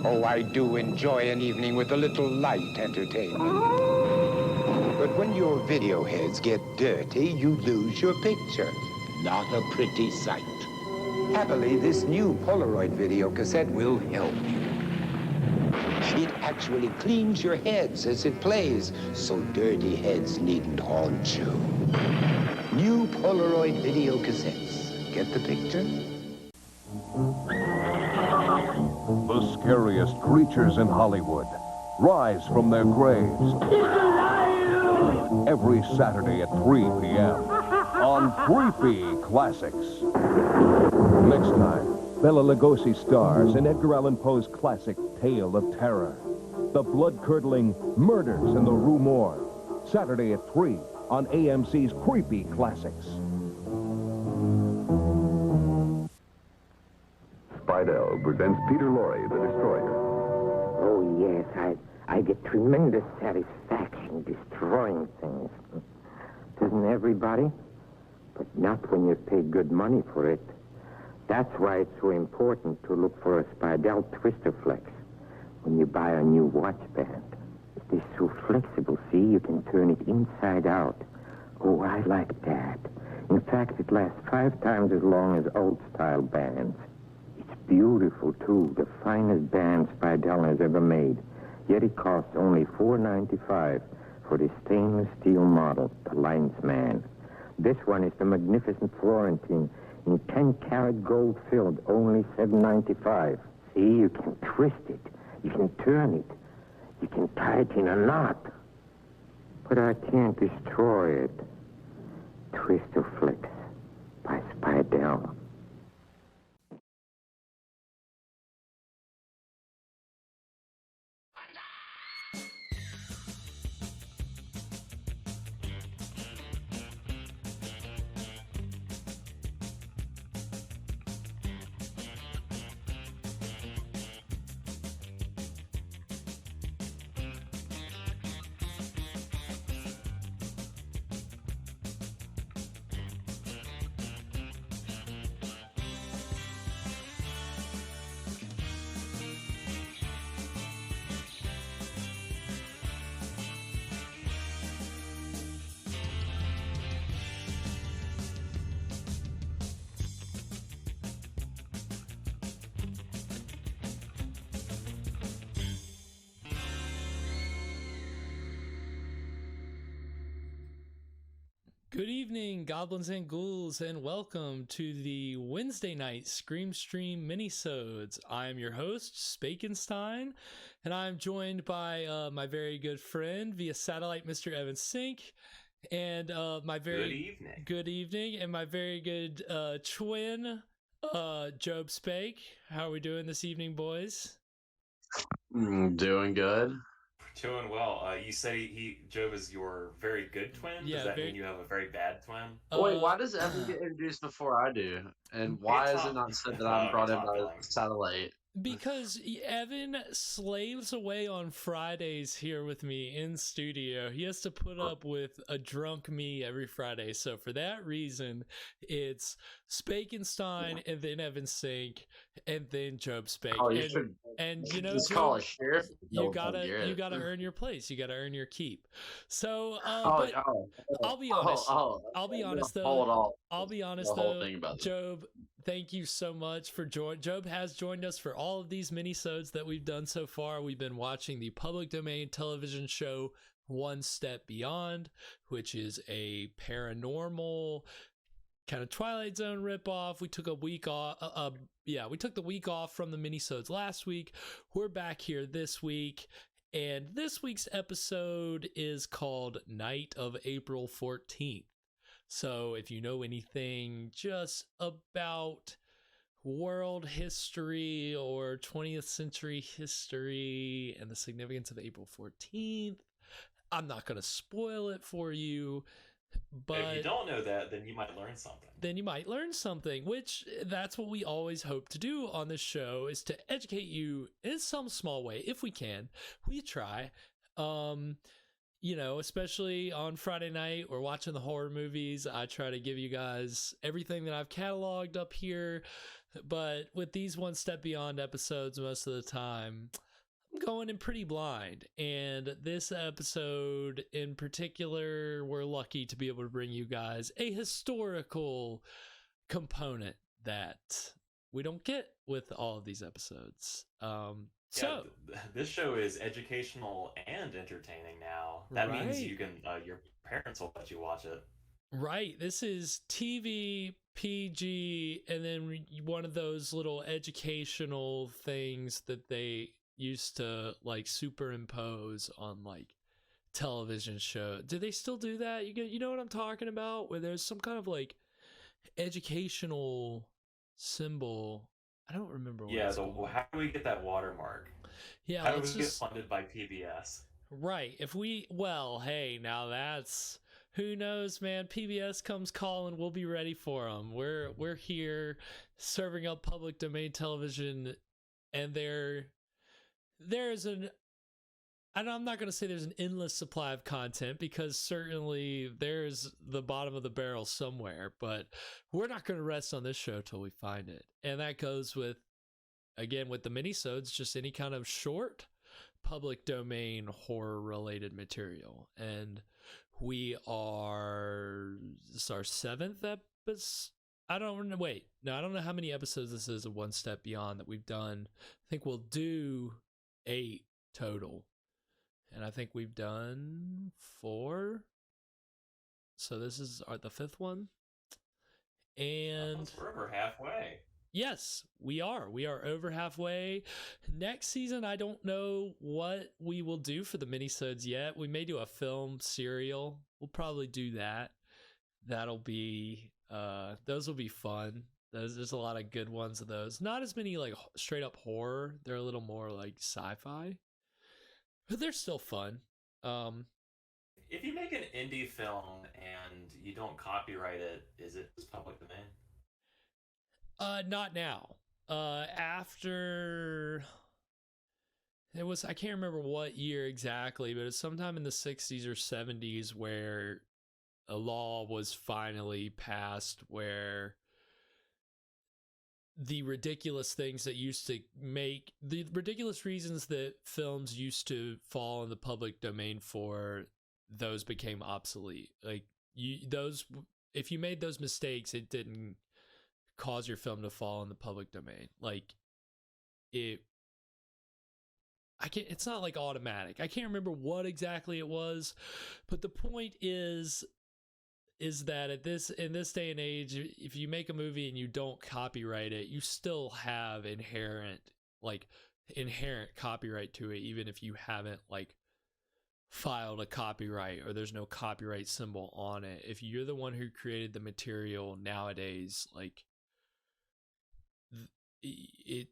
Oh, I do enjoy an evening with a little light entertainment. But when your video heads get dirty, you lose your picture. Not a pretty sight. Happily, this new Polaroid video cassette will help you. It actually cleans your heads as it plays, so dirty heads needn't haunt you. New Polaroid video cassettes. Get the picture? The scariest creatures in Hollywood rise from their graves. It's alive! Every Saturday at 3 p.m. on Creepy Classics. Next time, Bela Lugosi stars in Edgar Allan Poe's classic Tale of Terror. The blood-curdling Murders in the Rue Morgue. Saturday at 3 on AMC's Creepy Classics. Spidell presents Peter Lorre, the Destroyer. Oh, yes, I get tremendous satisfaction destroying things. Doesn't everybody? But not when you pay good money for it. That's why it's so important to look for a Spidell Twister Flex when you buy a new watch band. It is so flexible, see? You can turn it inside out. Oh, I like that. In fact, it lasts 5 times as long as old-style bands. It's beautiful, too. The finest band Spidell has ever made. Yet it costs only $4.95 for the stainless steel model, the Linesman. This one is the magnificent Florentine in 10-karat gold filled, only $7.95. See, you can twist it. You can turn it. You can tie it in a knot. But I can't destroy it. Twister Flex by Spidell. Good evening, goblins and ghouls, and welcome to the Wednesday night Scream Stream Mini-sodes. I am your host, Spakenstein, and I'm joined by my very good friend via satellite, Mr. Evan Sink, and my very good evening, and my very good twin, Job Spake. How are we doing this evening, boys? Doing good. Doing well. You said Job is your very good twin? Yeah, does that mean you have a very bad twin? Wait, why does Evan get introduced before I do? And why is it not said that I'm brought in by satellite? Because Evan slaves away on Fridays here with me in studio. He has to put up with a drunk me every Friday. So for that reason, it's Spakenstein and then Evan Sink and then Job Spake. Oh, you should you know, just Job, call a sheriff. you gotta earn your place. You gotta earn your keep. So I'll be honest. I'll be honest though. I'll be honest though. Job, thank you so much for joining. Job has joined us for all of these mini-sodes that we've done so far. We've been watching the public domain television show One Step Beyond, which is a paranormal kind of Twilight Zone ripoff. We took a week off. We took the week off from the mini-sodes last week. We're back here this week. And this week's episode is called Night of April 14th. So if you know anything just about world history or 20th century history and the significance of April 14th, I'm not going to spoil it for you. But if you don't know that, then you might learn something. Which that's what we always hope to do on this show, is to educate you in some small way. If we can, we try. You know, especially on Friday night, we're watching the horror movies. I try to give you guys everything that I've cataloged up here But with these One Step Beyond episodes, most of the time, I'm going in pretty blind. And this episode in particular, we're lucky to be able to bring you guys a historical component that we don't get with all of these episodes. So this show is educational and entertaining now. That means you can your parents will let you watch it. Right. This is TV, PG, and then one of those little educational things that they used to like superimpose on like television show. Do they still do that? You know what I'm talking about? Where there's some kind of like educational symbol. I don't remember what it's called. How do we get that watermark? Yeah, how do we get funded by PBS? Right. Hey, now that's, who knows, man. PBS comes calling, we'll be ready for them. We're here serving up public domain television, and there's an, and I'm not going to say there's an endless supply of content, because certainly there's the bottom of the barrel somewhere, but we're not going to rest on this show till we find it. And that goes with, again, with the minisodes, just any kind of short public domain horror related material. And this is our 7th episode. I don't know how many episodes this is of One Step Beyond that we've done. I think we'll do 8 total. And I think we've done 4. So this is the 5th one. And we're over halfway. Yes, we are. We are over halfway. Next season, I don't know what we will do for the minisodes yet. We may do a film serial. We'll probably do that. That'll be, those will be fun. There's a lot of good ones of those. Not as many like straight up horror. They're a little more like sci-fi. But they're still fun. If you make an indie film and you don't copyright it, is it public domain? Not now. After it was, I can't remember what year exactly, but it's sometime in the 60s or 70s where a law was finally passed where the ridiculous things that used to make, the ridiculous reasons that films used to fall in the public domain for, those became obsolete. Like if you made those mistakes, it didn't cause your film to fall in the public domain. Like it's not like automatic. I can't remember what exactly it was, but the point is that in this day and age, if you make a movie and you don't copyright it, you still have inherent copyright to it, even if you haven't like filed a copyright or there's no copyright symbol on it. If you're the one who created the material nowadays, like it's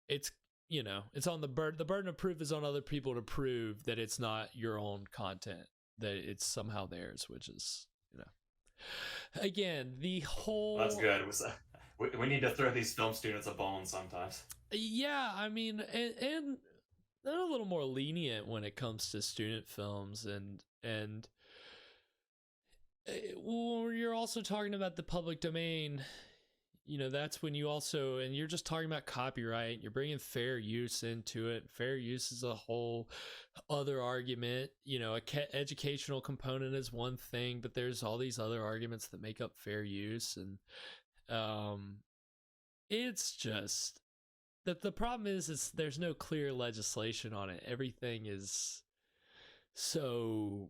it's on the burden of proof is on other people to prove that it's not your own content, that it's somehow theirs, which is, again, the whole... That's good. We need to throw these film students a bone sometimes. Yeah, I mean, and they're a little more lenient when it comes to student films, and when you're also talking about the public domain, that's when you also, and you're just talking about copyright, you're bringing fair use into it. Fair use is a whole other argument. Educational component is one thing, but there's all these other arguments that make up fair use. And it's just that the problem is there's no clear legislation on it. Everything is so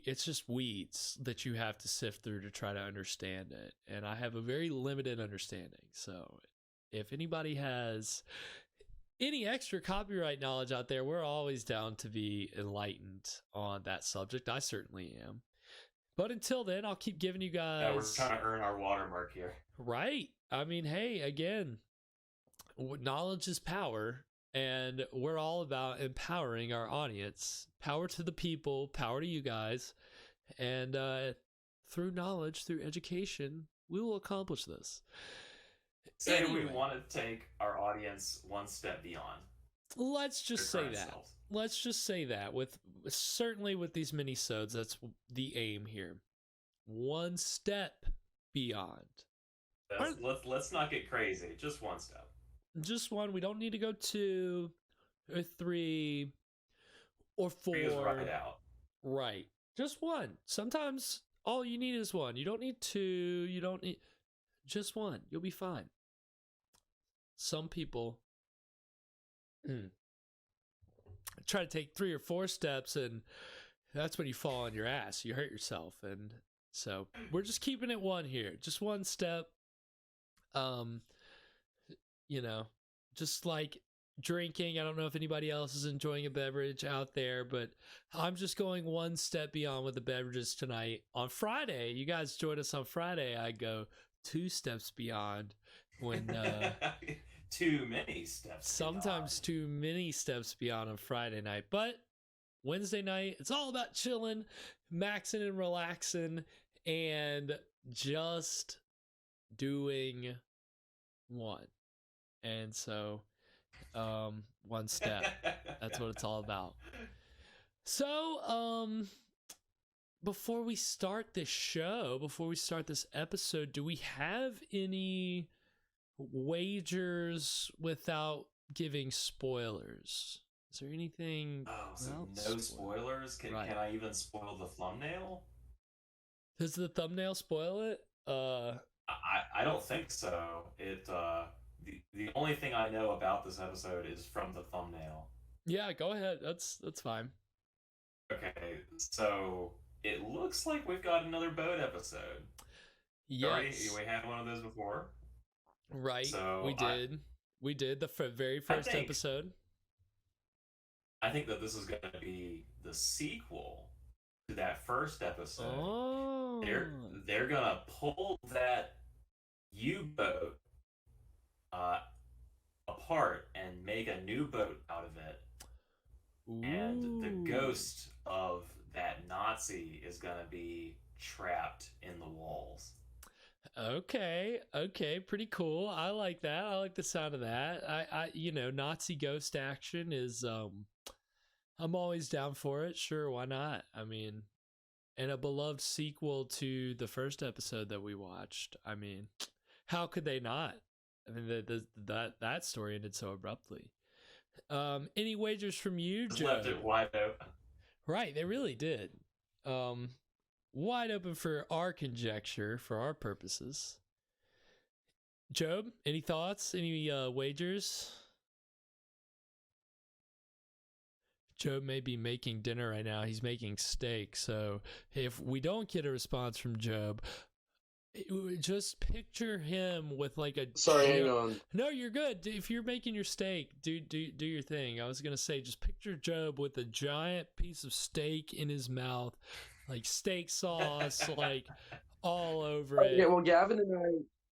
it's just weeds that you have to sift through to try to understand it. And I have a very limited understanding. So if anybody has any extra copyright knowledge out there, we're always down to be enlightened on that subject. I certainly am. But until then, I'll keep giving you guys... Yeah, we're trying to earn our watermark here. Right. I mean, hey, again, knowledge is power. And we're all about empowering our audience. Power to the people, power to you guys. And through knowledge, through education, we will accomplish this. Say we want to take our audience one step beyond. Let's just say that. Let's just say that. Certainly with these minisodes, that's the aim here. One step beyond. Let's not get crazy. Just one step. Just one. We don't need to go 2 or 3 or 4. 3 is right out. Right. Just one. Sometimes all you need is one. You don't need 2. You don't need just one. You'll be fine. Some people try to take 3 or 4 steps, and that's when you fall on your ass. You hurt yourself. And so we're just keeping it one here. Just one step. Just like drinking. I don't know if anybody else is enjoying a beverage out there, but I'm just going one step beyond with the beverages tonight. On Friday, you guys join us on Friday. I go 2 steps beyond when too many steps. Sometimes beyond. Too many steps beyond on Friday night, but Wednesday night, it's all about chilling, maxing and relaxing, and just doing one. And so one step, that's what it's all about. So before we start this show, before we start this episode, do we have any wagers without giving spoilers? Is there anything? So no spoilers? Can I even spoil the thumbnail? Does the thumbnail spoil it? I don't think so. It the only thing I know about this episode is from the thumbnail. Yeah, go ahead. That's fine. Okay, so it looks like we've got another boat episode. Yes. We had one of those before. Right. So we did the very first episode. I think that this is going to be the sequel to that first episode. Oh. They're going to pull that U-boat apart and make a new boat out of it. Ooh. And the ghost of that Nazi is going to be trapped in the walls. Okay, pretty cool. I like that. I like the sound of that. I Nazi ghost action is I'm always down for it. Sure, why not? I mean, and a beloved sequel to the first episode that we watched. I mean, how could they not? I mean, that story ended so abruptly. Any wagers from you, Joe? Left it wide open. Right, they really did. Wide open for our conjecture, for our purposes. Job, any thoughts? Any wagers? Job may be making dinner right now. He's making steak. So if we don't get a response from Job, just picture him with like a... Sorry, hang on. No, you're good. If you're making your steak, do your thing. I was going to say, just picture Job with a giant piece of steak in his mouth, like steak sauce, like all over it. Yeah, well, Gavin and I,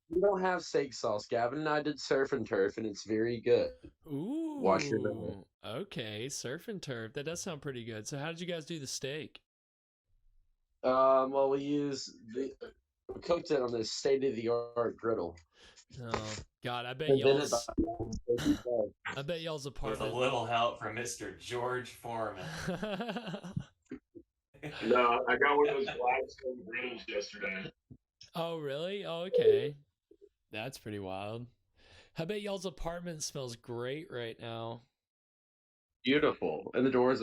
we don't have steak sauce. Gavin and I did surf and turf, and it's very good. Ooh. Wash your nose. Okay, surf and turf. That does sound pretty good. So how did you guys do the steak? Well, we cooked it on this state-of-the-art griddle. Oh God, I bet y'all's apartment. With a little help from Mr. George Foreman. No, I got one of those Gladstone griddles yesterday. Oh really? Oh, okay. That's pretty wild. I bet y'all's apartment smells great right now. Beautiful. And the door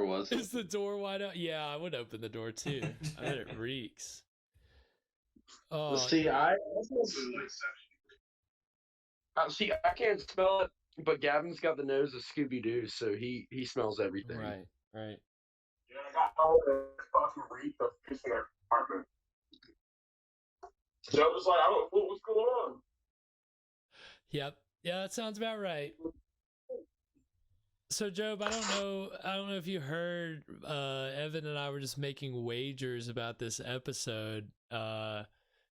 was. Is the door wide open? Yeah, I would open the door too. I bet it reeks. Oh, see, I can't smell it, but Gavin's got the nose of Scooby-Doo, so he smells everything. Right. Yeah, I got all the fucking reek of fish in our apartment. So I was like, I don't know what's going on. Yep. Yeah, that sounds about right. So, Job, I don't know if you heard, Evan and I were just making wagers about this episode.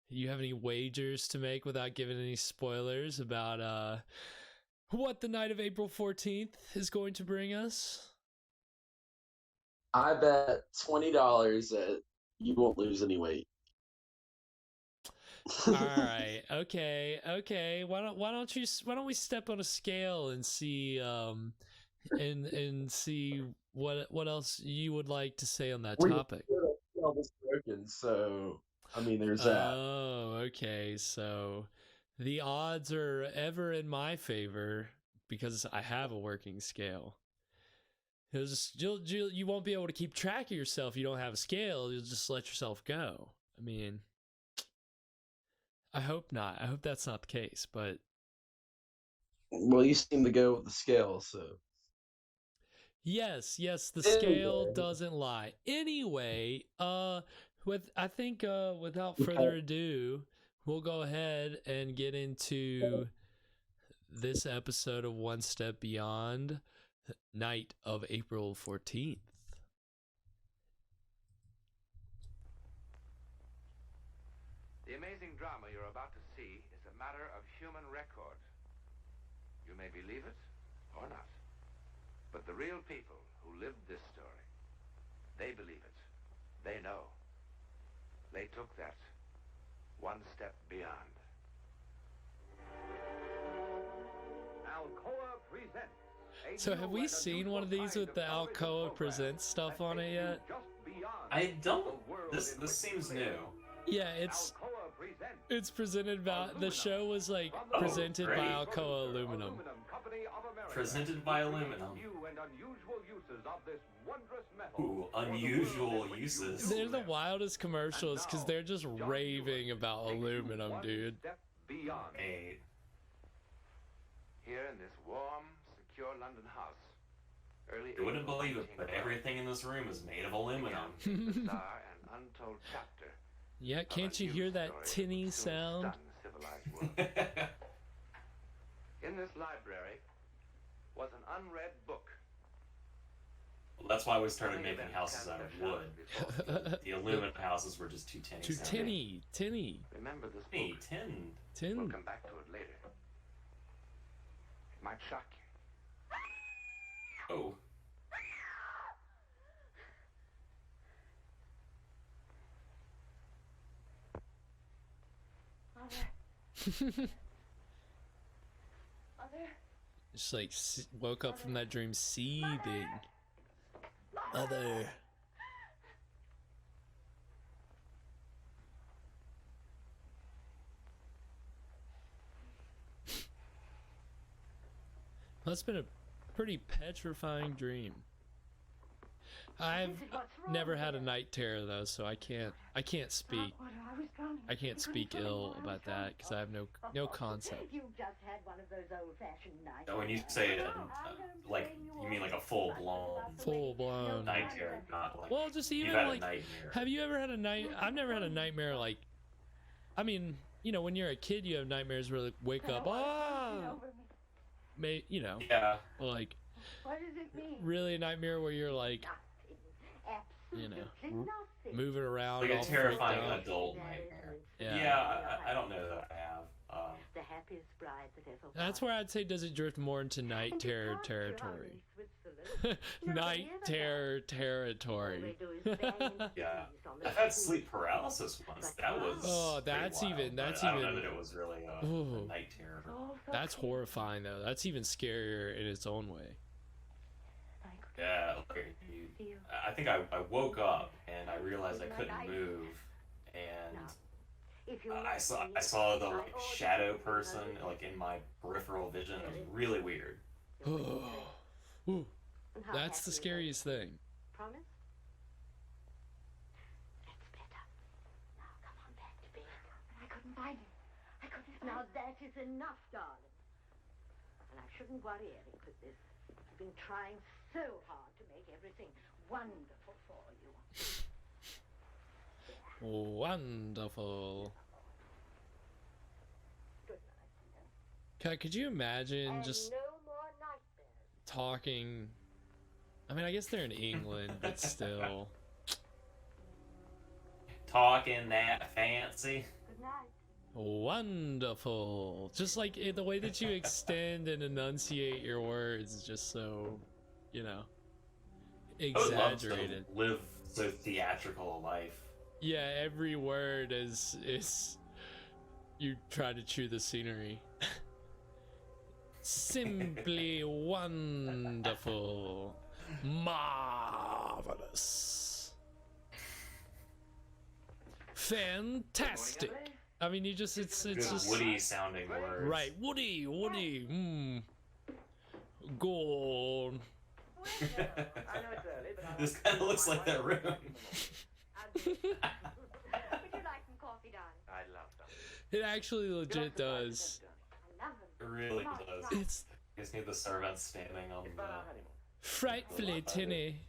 You have any wagers to make without giving any spoilers about what the night of April 14th is going to bring us? I bet $20 that you won't lose any weight. All right. Okay. Why don't we step on a scale and see and see what else you would like to say on that topic? Broken, so I mean, there's that. Oh, okay. So the odds are ever in my favor because I have a working scale. You won't be able to keep track of yourself. You don't have a scale. You'll just let yourself go. I mean, I hope not. I hope that's not the case, but. Well, you seem to go with the scale, so. Yes, the scale doesn't lie. Anyway, without further ado, we'll go ahead and get into this episode of One Step Beyond, night of April 14th. The amazing drama you're about to see is a matter of human record. You may believe it or not, but the real people who lived this story, they believe it. They know. They took that one step beyond. Alcoa presents. So have we seen one of these with the Alcoa Presents stuff on it yet? I don't. This seems new. Yeah, it's presented by, the show was like presented by Alcoa Aluminum. Presented by aluminum. Ooh, unusual uses. They're the wildest commercials because they're just raving about aluminum, dude. Hey. Here in this warm, secure London house, you wouldn't believe it, but everything in this room is made of aluminum. Yeah, can't you hear that tinny sound? In this library was an unread book. Well, that's why we started making houses out of wood. The aluminum houses were just too tinny. Too tinny. Remember this book? Tin. We'll come back to it later. It might shock you. Oh. Mother. Just like woke up from that dream seething. Mother. That's been a pretty petrifying dream. I've never had a night terror though, so I can't speak. I can't speak ill about that because I have no concept. You just had one of those old-fashioned night. Oh, when you say like you mean like a full blown night terror, not like. Well, just even like, have you ever had a night? I've never had a nightmare like. I mean, you know, when you're a kid, you have nightmares where like wake up, yeah, like. What does it mean? Really a nightmare where you're like. You know, moving around. Like a terrifying adult nightmare. Yeah, I don't know that I have. The happiest bride that ever was. That's where I'd say does it drift more into night terror territory. Night terror territory. Yeah, I've had sleep paralysis once. That was. Oh, that's wild, even. That's I even. don't know that it was really a night terror. That's horrifying though. That's even scarier in its own way. Yeah, I think I woke up and I realized I couldn't move, and I saw the like shadow person like in my peripheral vision. It was really weird. Ooh, that's the scariest thing. Promise? That's better. Now come on back to bed. I couldn't find him. Now that is enough, darling. And I shouldn't worry, Eric, with this. I've been trying so hard to make everything wonderful for you. Wonderful. Good night, dear. Could you imagine just no more nightmares. talking? I mean, I guess they're in England, but still. Talking that fancy. Good night. Wonderful. Just like the way that you extend and enunciate your words is just so, you know, exaggerated. I would love to live so theatrical a life. Yeah, every word is you try to chew the scenery. Simply wonderful. Marvelous. Fantastic. I mean, it's just Woody sounding words. Right, Woody. Go on. This kind of looks like that room. Would you like some coffee, darling? I'd love some. It actually legit does. I love them. It really does. It's You just need the servants standing on the frightfully tinny.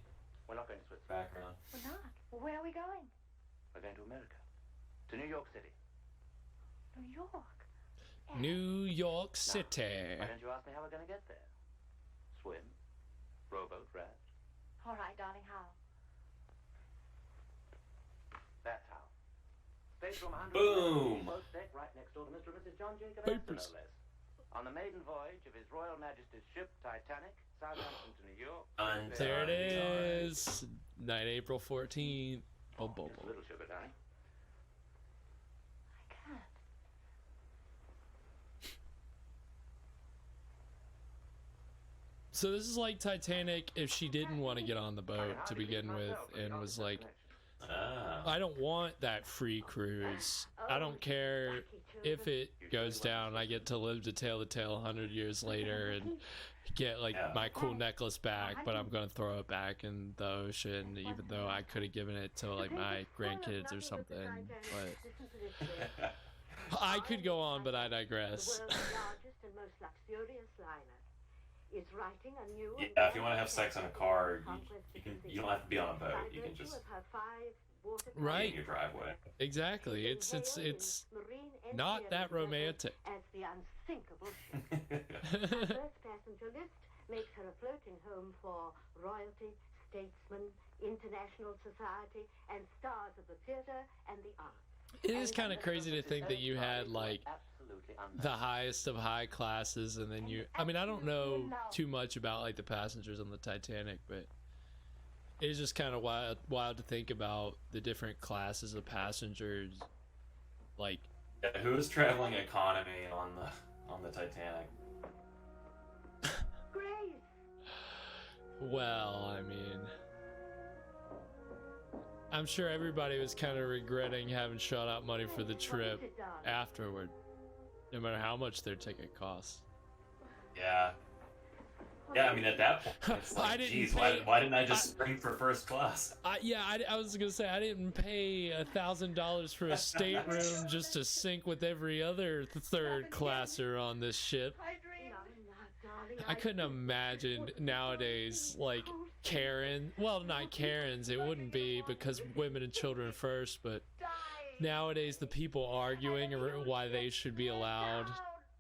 We're not going to Switzerland. background. We're not. Well, where are we going? We're going to America. To New York City. New York. New York City. Why don't you ask me how we're going to get there? Swim? Rowboat, raft? All right, darling, how? That's how. Stateroom 100. Boom! Boat deck right next door to Mr. and Mrs. John Jacob Astor, no less. On the maiden voyage of His Royal Majesty's ship Titanic, Southampton to New York. There it is. Night, April 14th. Oh, Just a little sugar, darling. I can't. So this is like Titanic if she didn't want to get on the boat to begin with and was like, I don't want that free cruise. I don't care if it goes down. I get to live to tell the tale 100 years later and get like my cool necklace back, but I'm gonna throw it back in the ocean, even though I could have given it to like my grandkids or something. But I could go on, but I digress. The world's largest and most luxurious liner is writing a new. Yeah, if you want to have sex in a car, you don't have to be on a boat. You can just right in your driveway. Exactly. It's not that romantic. As the unsinkable ship. Her first passenger list makes her a floating home for royalty, statesmen, international society, and stars of the theater and the arts. It is kind of crazy to think that you had like the highest of high classes, and then I mean, I don't know too much about like the passengers on the Titanic, but it is just kind of wild to think about the different classes of passengers. Like, yeah, who is traveling economy on the Titanic? Grace. Well, I mean, I'm sure everybody was kind of regretting having shot out money for the trip afterward, no matter how much their ticket costs. Yeah. Yeah, I mean, at that point, it's like, geez, why didn't I just spring for first class? I was gonna say, I didn't pay $1,000 for a stateroom just to sync with every other third classer on this ship. I couldn't imagine nowadays, like, Karen, well, not Karens, it wouldn't be, because women and children first, but nowadays the people arguing why they should be allowed,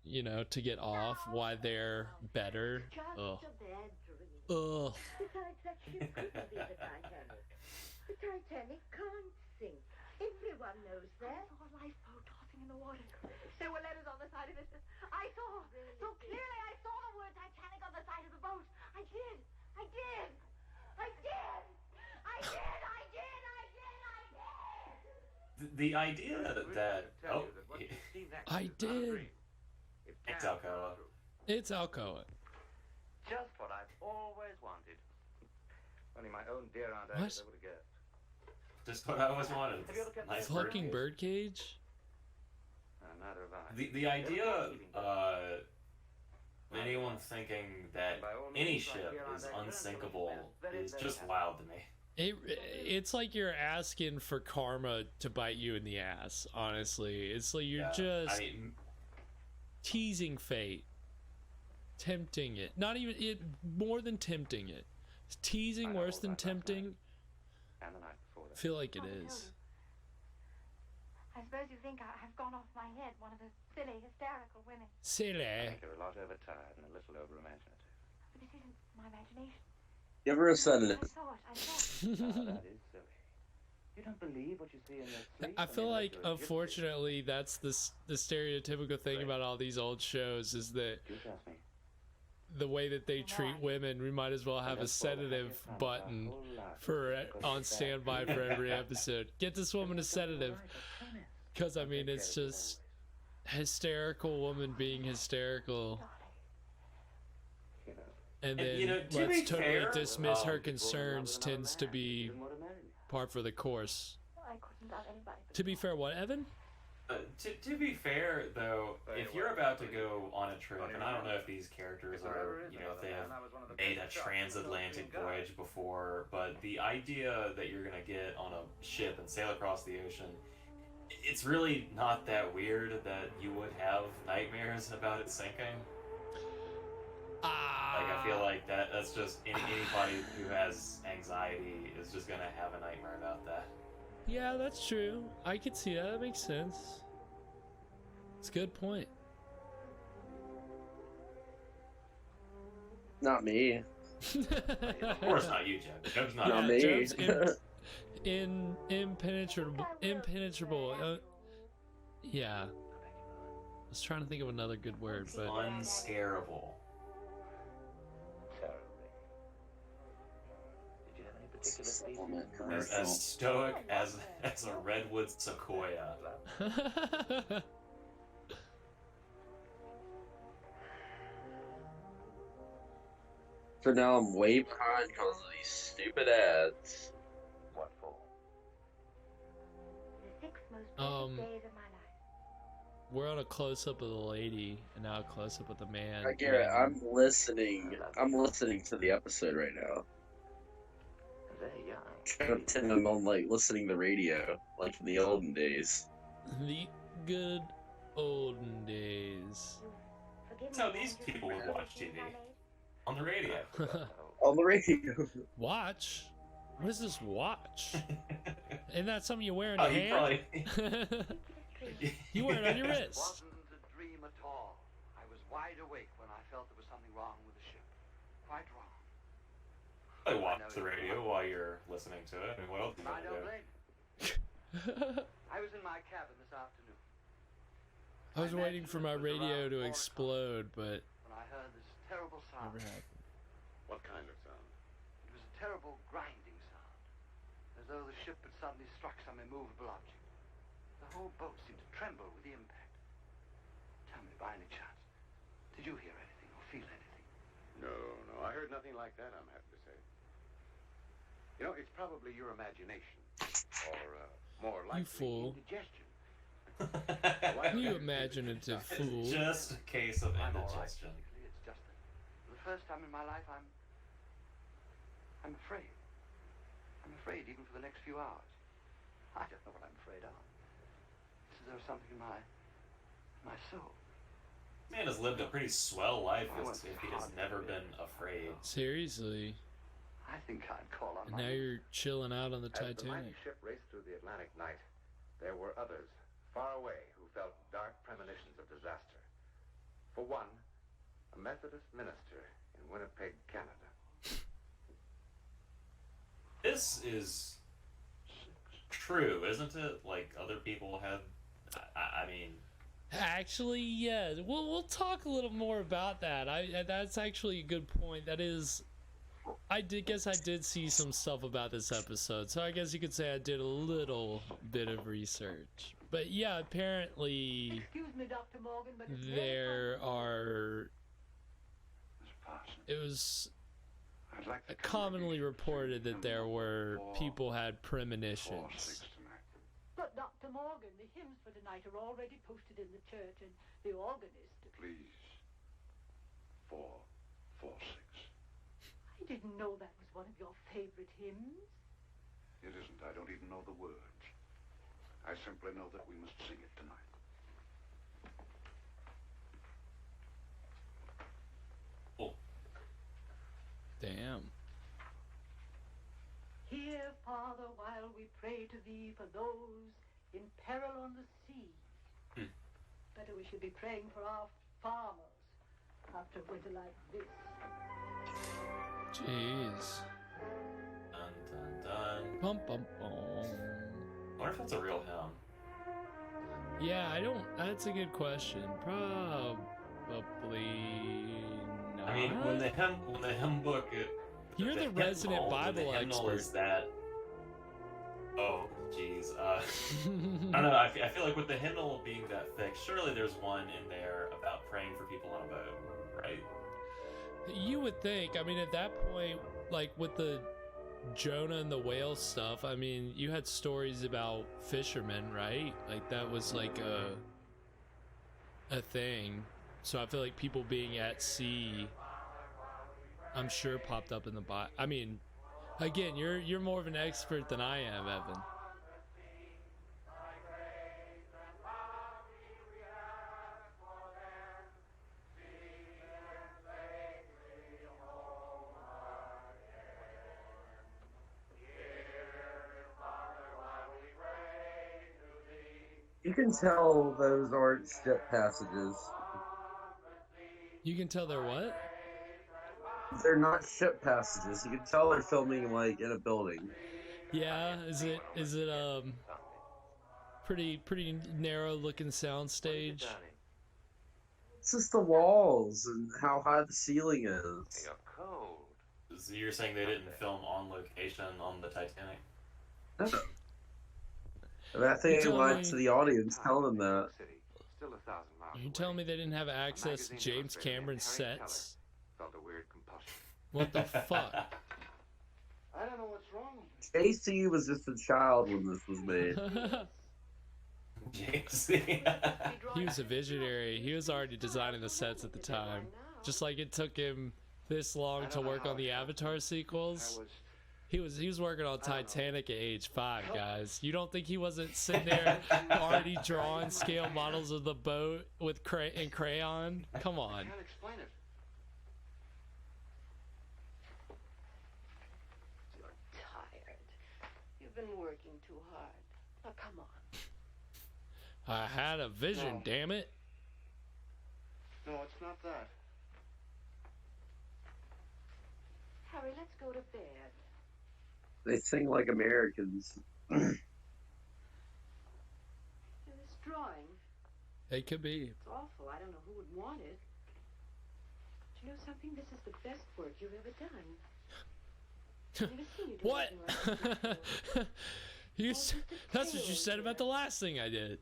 you know, to get off, why they're better. Ugh. Ugh. Besides, that ship couldn't be the Titanic. The Titanic can't sink. Everyone knows that. I saw a lifeboat tossing in the water. There were letters on the side of it. I saw. So clearly I saw the word Titanic on the side of the boat. I did. I did. I did. I did. I did. I did. I did. The idea that I did. It's Alcoa. It's Alcoa. Just what I've always wanted. Only my own dear Aunt Agatha would have guessed. Just what I always wanted. Nice fucking birdcage. Neither have I. The idea, anyone thinking that any ship is unsinkable is just wild to me. It's like you're asking for karma to bite you in the ass, honestly. It's like you're just teasing fate, tempting it. Not even it, more than tempting it. Is teasing worse than tempting? And the night before that. I feel like it is. I suppose you think I've gone off my head, one of the silly, hysterical women. Silly. I think you're a lot overtired and a little over-imaginative. But this isn't my imagination. Give her a sedative. I thought. That is silly. You don't believe what you see in your sleep. I feel like, unfortunately, that's the stereotypical thing about all these old shows is that the way that they treat women, we might as well have a sedative button on standby for every episode. Get this woman a sedative. Because, I mean, it's just hysterical woman being hysterical. And then let's totally dismiss her concerns tends to be par for the course. I couldn't love anybody. To be fair, what, Evan? To be fair, though, if you're about to go on a trip, and I don't know if these characters are, you know, if they have made a transatlantic voyage before, but the idea that you're going to get on a ship and sail across the ocean, it's really not that weird that you would have nightmares about it sinking. Like, I feel like that's just anybody who has anxiety is just going to have a nightmare about that. Yeah, that's true. I could see that. That makes sense. It's a good point. Not me. Of course not you, Jeb. Jeb's not me. Jeb's impenetrable. Yeah. I was trying to think of another good word, but unscarable. As stoic as a redwood sequoia. For now, I'm way behind because of these stupid ads. What for? The 6 most precious days of my life. We're on a close-up of the lady, and now a close-up of the man. Garrett, I'm listening. I'm listening to the episode right now. Very young. Trying to pretend I'm on, like, listening to radio, like in the olden days. The good olden days. That's how these people would watch TV. On the radio. On the radio. Watch? What is this watch? Isn't that something you wear in your hand? Probably... You wear it on your wrist. It wasn't a dream at all. I was wide awake when I felt there was something wrong with the ship. Quite wrong. I watch the radio while you're listening to it. I mean, what else do I don't you blame you. I was in my cabin this afternoon. I was waiting for my radio to explode, but when I heard this terrible sound. never happened. What kind of sound? It was a terrible grinding sound, as though the ship had suddenly struck some immovable object. The whole boat seemed to tremble with the impact. Tell me, by any chance, did you hear anything or feel anything? No, I heard nothing like that, I'm happy to say. You know, it's probably your imagination, or more likely You fool. indigestion. You imaginative fool. Just a case of indigestion. It's just that for the first time in my life, I'm afraid. I'm afraid even for the next few hours. I don't know what I'm afraid of. It's as though something in my soul. Man has lived a pretty swell life if he has never been afraid. Seriously. I think I'd call on And now you're chilling out on the As the mighty Titanic. ship raced through the Atlantic night, there were others far away who felt dark premonitions of disaster. For one, a Methodist minister in Winnipeg, Canada. This is true, isn't it? Like, other people have... I mean... Actually, yeah. We'll talk a little more about that. That's actually a good point. That is... I guess I did see some stuff about this episode, so I guess you could say I did a little bit of research. But yeah, apparently... Excuse me, Dr. Morgan, but it's there are... It was commonly reported that there were people had premonitions. But Dr. Morgan, the hymns for tonight are already posted in the church, and the organist... Please. 4, 4, 6. I didn't know that was one of your favorite hymns. It isn't. I don't even know the words. I simply know that we must sing it tonight. Oh. Damn. Hear, Father, while we pray to thee for those in peril on the sea. Better we should be praying for our farmers after a winter like this. Jeez. Dun, dun, dun. Bum, bum, bum. I wonder if that's a real hymn. Yeah, I don't... That's a good question. Probably not. I mean, when the hymn book... You're the resident Bible expert. Is that... Oh, jeez. I don't know. I feel like with the hymnal being that thick, surely there's one in there about praying for people on a boat, right? You would think. I mean, at that point, like with the Jonah and the whale stuff, I mean, you had stories about fishermen, right? Like that was like a thing. So I feel like people being at sea, I'm sure popped up in the Bible. I mean, again, you're more of an expert than I am, Evan. You can tell those aren't ship passages. You can tell they're what? They're not ship passages. You can tell they're filming like in a building. Yeah, is it pretty narrow looking sound stage? It's just the walls and how high the ceiling is. You're cold. So you're saying they didn't film on location on the Titanic? No. And I think I lied to the audience telling them that. Still 1,000 miles You telling me they didn't have access to James Cameron's sets? Felt a weird compulsion. What the fuck? I don't know what's wrong. JC was just a child when this was made. JC. He was a visionary. He was already designing the sets at the time. Just like it took him this long to work on the Avatar sequels. He was working on Titanic at age 5, guys. You don't think he wasn't sitting there already drawing scale models of the boat with crayon? Come on. I can't explain it. You're tired. You've been working too hard. Now, come on. I had a vision, No. damn it. No, it's not that. Harry, let's go to bed. They sing like Americans. This drawing, It could be. it's awful. I don't know who would want it. But you know something? This is the best work you've ever done. I've never seen you do What? anything like this before. That's what you said about the last thing I did.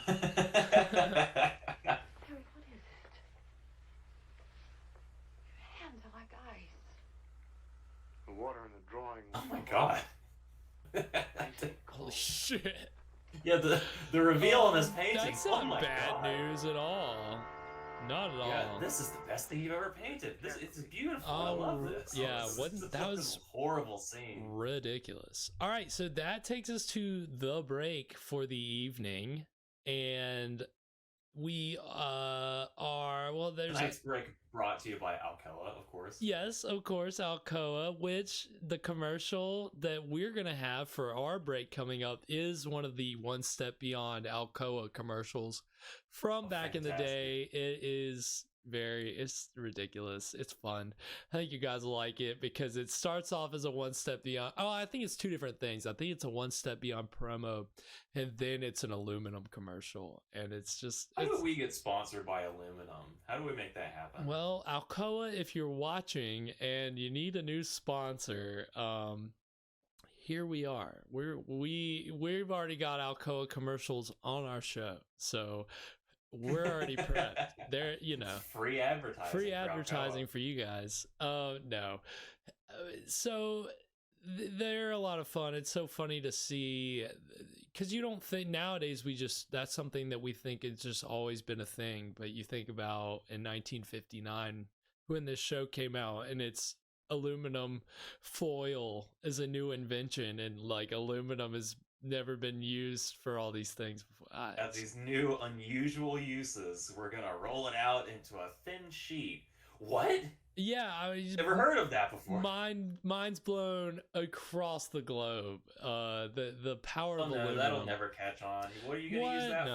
Harry, what is it? Your hands are like ice. The water in the drawing. Oh my god. Holy shit. Yeah, the reveal in this painting. That's not oh my bad god. news at all. Not at all. Yeah, this is the best thing you've ever painted. It's beautiful. I love this. Yeah, that was a horrible scene. Ridiculous. All right, so that takes us to the break for the evening, and we there's Tonight's break brought to you by Alcoa, of course. Yes, of course, Alcoa, which the commercial that we're going to have for our break coming up is one of the One Step Beyond Alcoa commercials from back in the day. It's ridiculous. It's fun. I think you guys will like it because it starts off as a One Step Beyond. Oh, I think it's two different things. I think it's a One Step Beyond promo, and then it's an aluminum commercial, and it's just. How do we get sponsored by aluminum? How do we make that happen? Well, Alcoa, if you're watching and you need a new sponsor, here we are. We've already got Alcoa commercials on our show, so. We're already prepped. There, free advertising for you guys. No. So they're a lot of fun. It's so funny to see because you don't think nowadays that's something that we think it's just always been a thing. But you think about in 1959 when this show came out and it's aluminum foil is a new invention and like aluminum has never been used for all these things before. At these new unusual uses, we're gonna roll it out into a thin sheet. What? Yeah, never heard of that before. Mind's blown across the globe. The power of aluminum. That'll never catch on. What are you gonna use that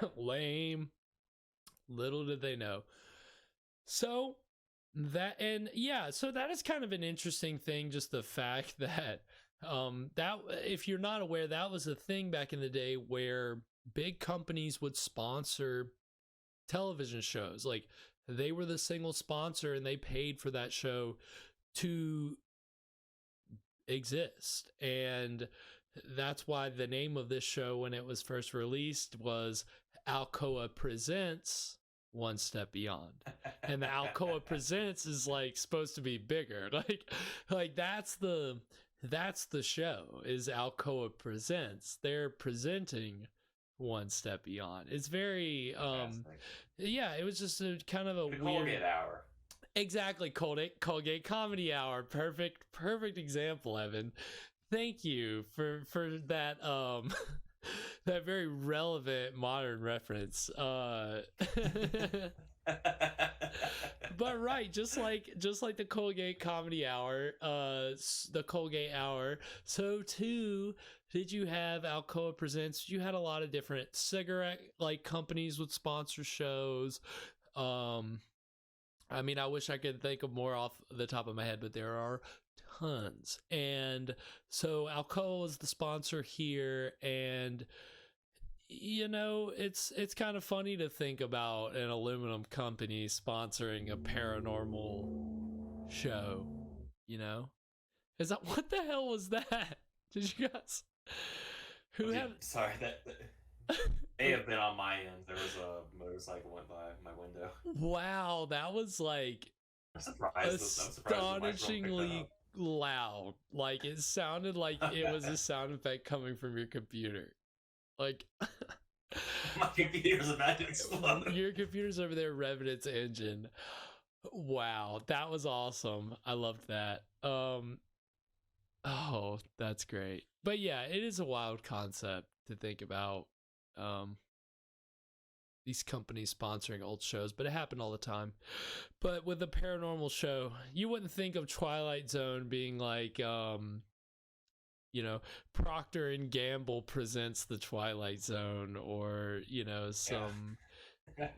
for? Lame. Little did they know. So that is kind of an interesting thing. Just the fact that. That if you're not aware, that was a thing back in the day where big companies would sponsor television shows. Like they were the single sponsor and they paid for that show to exist. And that's why the name of this show when it was first released was Alcoa Presents One Step Beyond, and the Alcoa Presents is like supposed to be bigger. Like that's the show, is Alcoa Presents. They're presenting One Step Beyond. It's very yeah, it was just a kind of a weird Colgate Hour. Exactly, Colgate Comedy Hour. Perfect example, Evan. Thank you for that that very relevant modern reference. But right, just like the Colgate Comedy Hour, the Colgate Hour, so too did you have Alcoa Presents. You had a lot of different cigarette like companies would sponsor shows. I mean, I wish I could think of more off the top of my head, but there are tons. And so Alcoa was the sponsor here, and you know, it's kind of funny to think about an aluminum company sponsoring a paranormal show, you know? Is that, what the hell was that? Did you guys sorry, that may have been on my end. There was a motorcycle went by my window. Wow, that was like astonishingly loud. Like it sounded like it was a sound effect coming from your computer. Like my computer's about to explode. Your computer's over there revving its engine. Wow, that was awesome. I loved that. Oh, that's great. But yeah, it is a wild concept to think about. These companies sponsoring old shows, but it happened all the time. But with a paranormal show, you wouldn't think of Twilight Zone being like, you know, Procter and Gamble presents the Twilight Zone, or, you know, some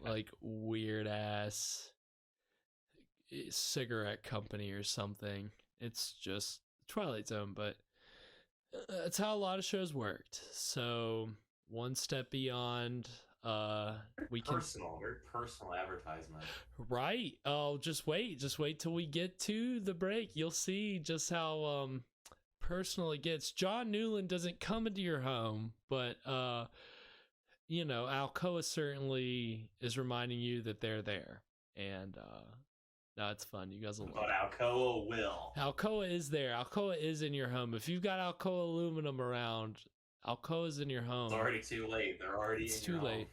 like weird ass cigarette company or something. It's just Twilight Zone, but that's how a lot of shows worked. So One Step Beyond, we can very personal advertisement, right? Oh, just wait till we get to the break. You'll see just how personal it gets. John Newland doesn't come into your home, but you know, Alcoa certainly is reminding you that they're there, and no, it's fun. You guys will. But Alcoa will. Alcoa is there. Alcoa is in your home. If you've got Alcoa aluminum around, Alcoa's in your home. It's already too late. They're already. It's too late.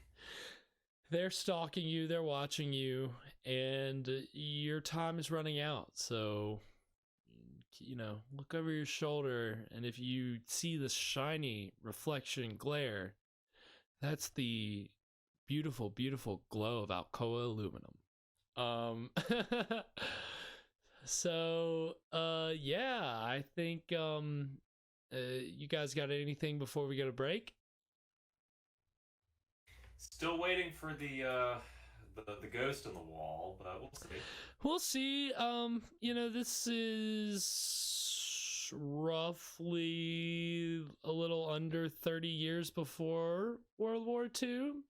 They're stalking you. They're watching you, and your time is running out. So, you know, look over your shoulder, and if you see the shiny reflection glare, that's the beautiful, beautiful glow of Alcoa aluminum. So, yeah, I think, you guys got anything before we go to break? Still waiting for the ghost on the wall, but we'll see. We'll see. You know, this is roughly a little under 30 years before World War II.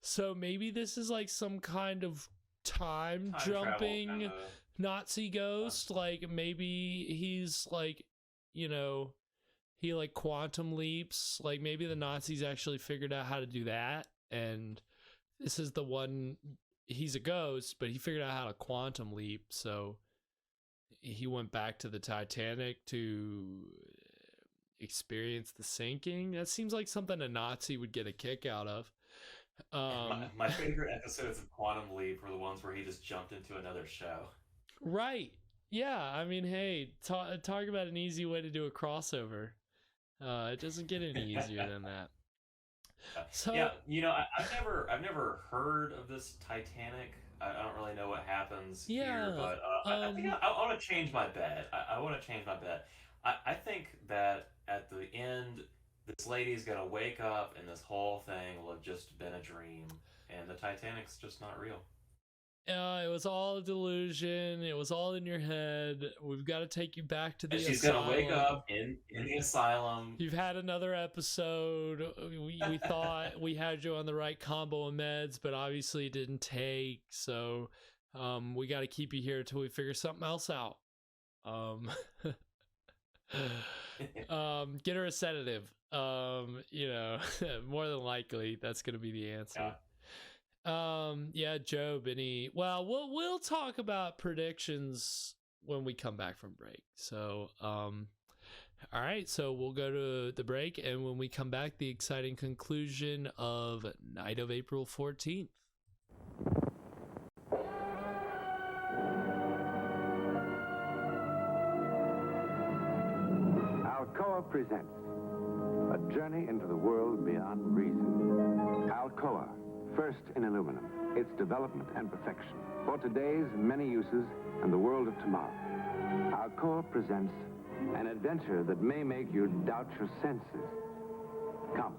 So maybe this is like some kind of time jumping kind of Nazi ghost. Like maybe he's like, you know, he like quantum leaps. Like maybe the Nazis actually figured out how to do that, and this is the one. He's a ghost, but he figured out how to quantum leap, so he went back to the Titanic to experience the sinking. That seems like something a Nazi would get a kick out of. My favorite episodes of Quantum Leap were the ones where he just jumped into another show. Right. Yeah, I mean, hey, talk about an easy way to do a crossover. It doesn't get any easier than that. So yeah, you know, I've never heard of this Titanic. I don't really know what happens here, but I think I want to change my bet. I want to change my bet. I think that at the end, this lady's gonna wake up and this whole thing will have just been a dream, and the Titanic's just not real. It was all a delusion. It was all in your head. We've got to take you back to the asylum. She's gonna wake up in the asylum. You've had another episode. We thought we had you on the right combo of meds, but obviously it didn't take. So we got to keep you here until we figure something else out. Get her a sedative. You know, more than likely that's gonna be the answer. Yeah, Job, we'll talk about predictions when we come back from break. So, all right, so we'll go to the break, and when we come back, the exciting conclusion of Night of April 14th. Alcoa presents a journey into the world beyond reason. Alcoa, first in aluminum, its development and perfection for today's many uses and the world of tomorrow. Alcoa presents an adventure that may make you doubt your senses. Come.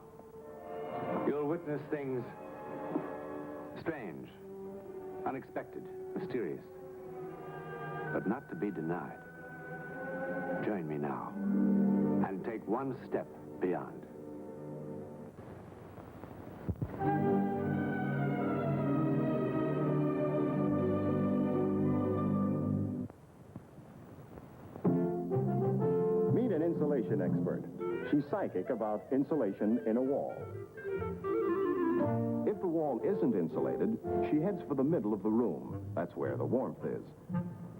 You'll witness things strange, unexpected, mysterious, but not to be denied. Join me now and take one step beyond. Meet an insulation expert. She's psychic about insulation in a wall. If the wall isn't insulated, she heads for the middle of the room. That's where the warmth is.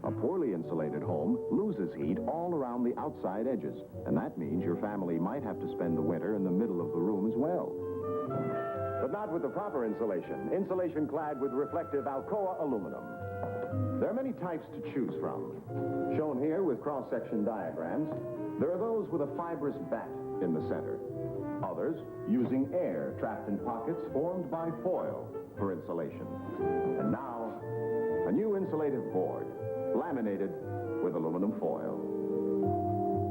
A poorly insulated home loses heat all around the outside edges, and that means your family might have to spend the winter in the middle of the room as well. But not with the proper insulation. Insulation clad with reflective Alcoa aluminum. There are many types to choose from. Shown here with cross-section diagrams, there are those with a fibrous bat in the center. Others using air trapped in pockets formed by foil for insulation. And now, a new insulated board, laminated with aluminum foil.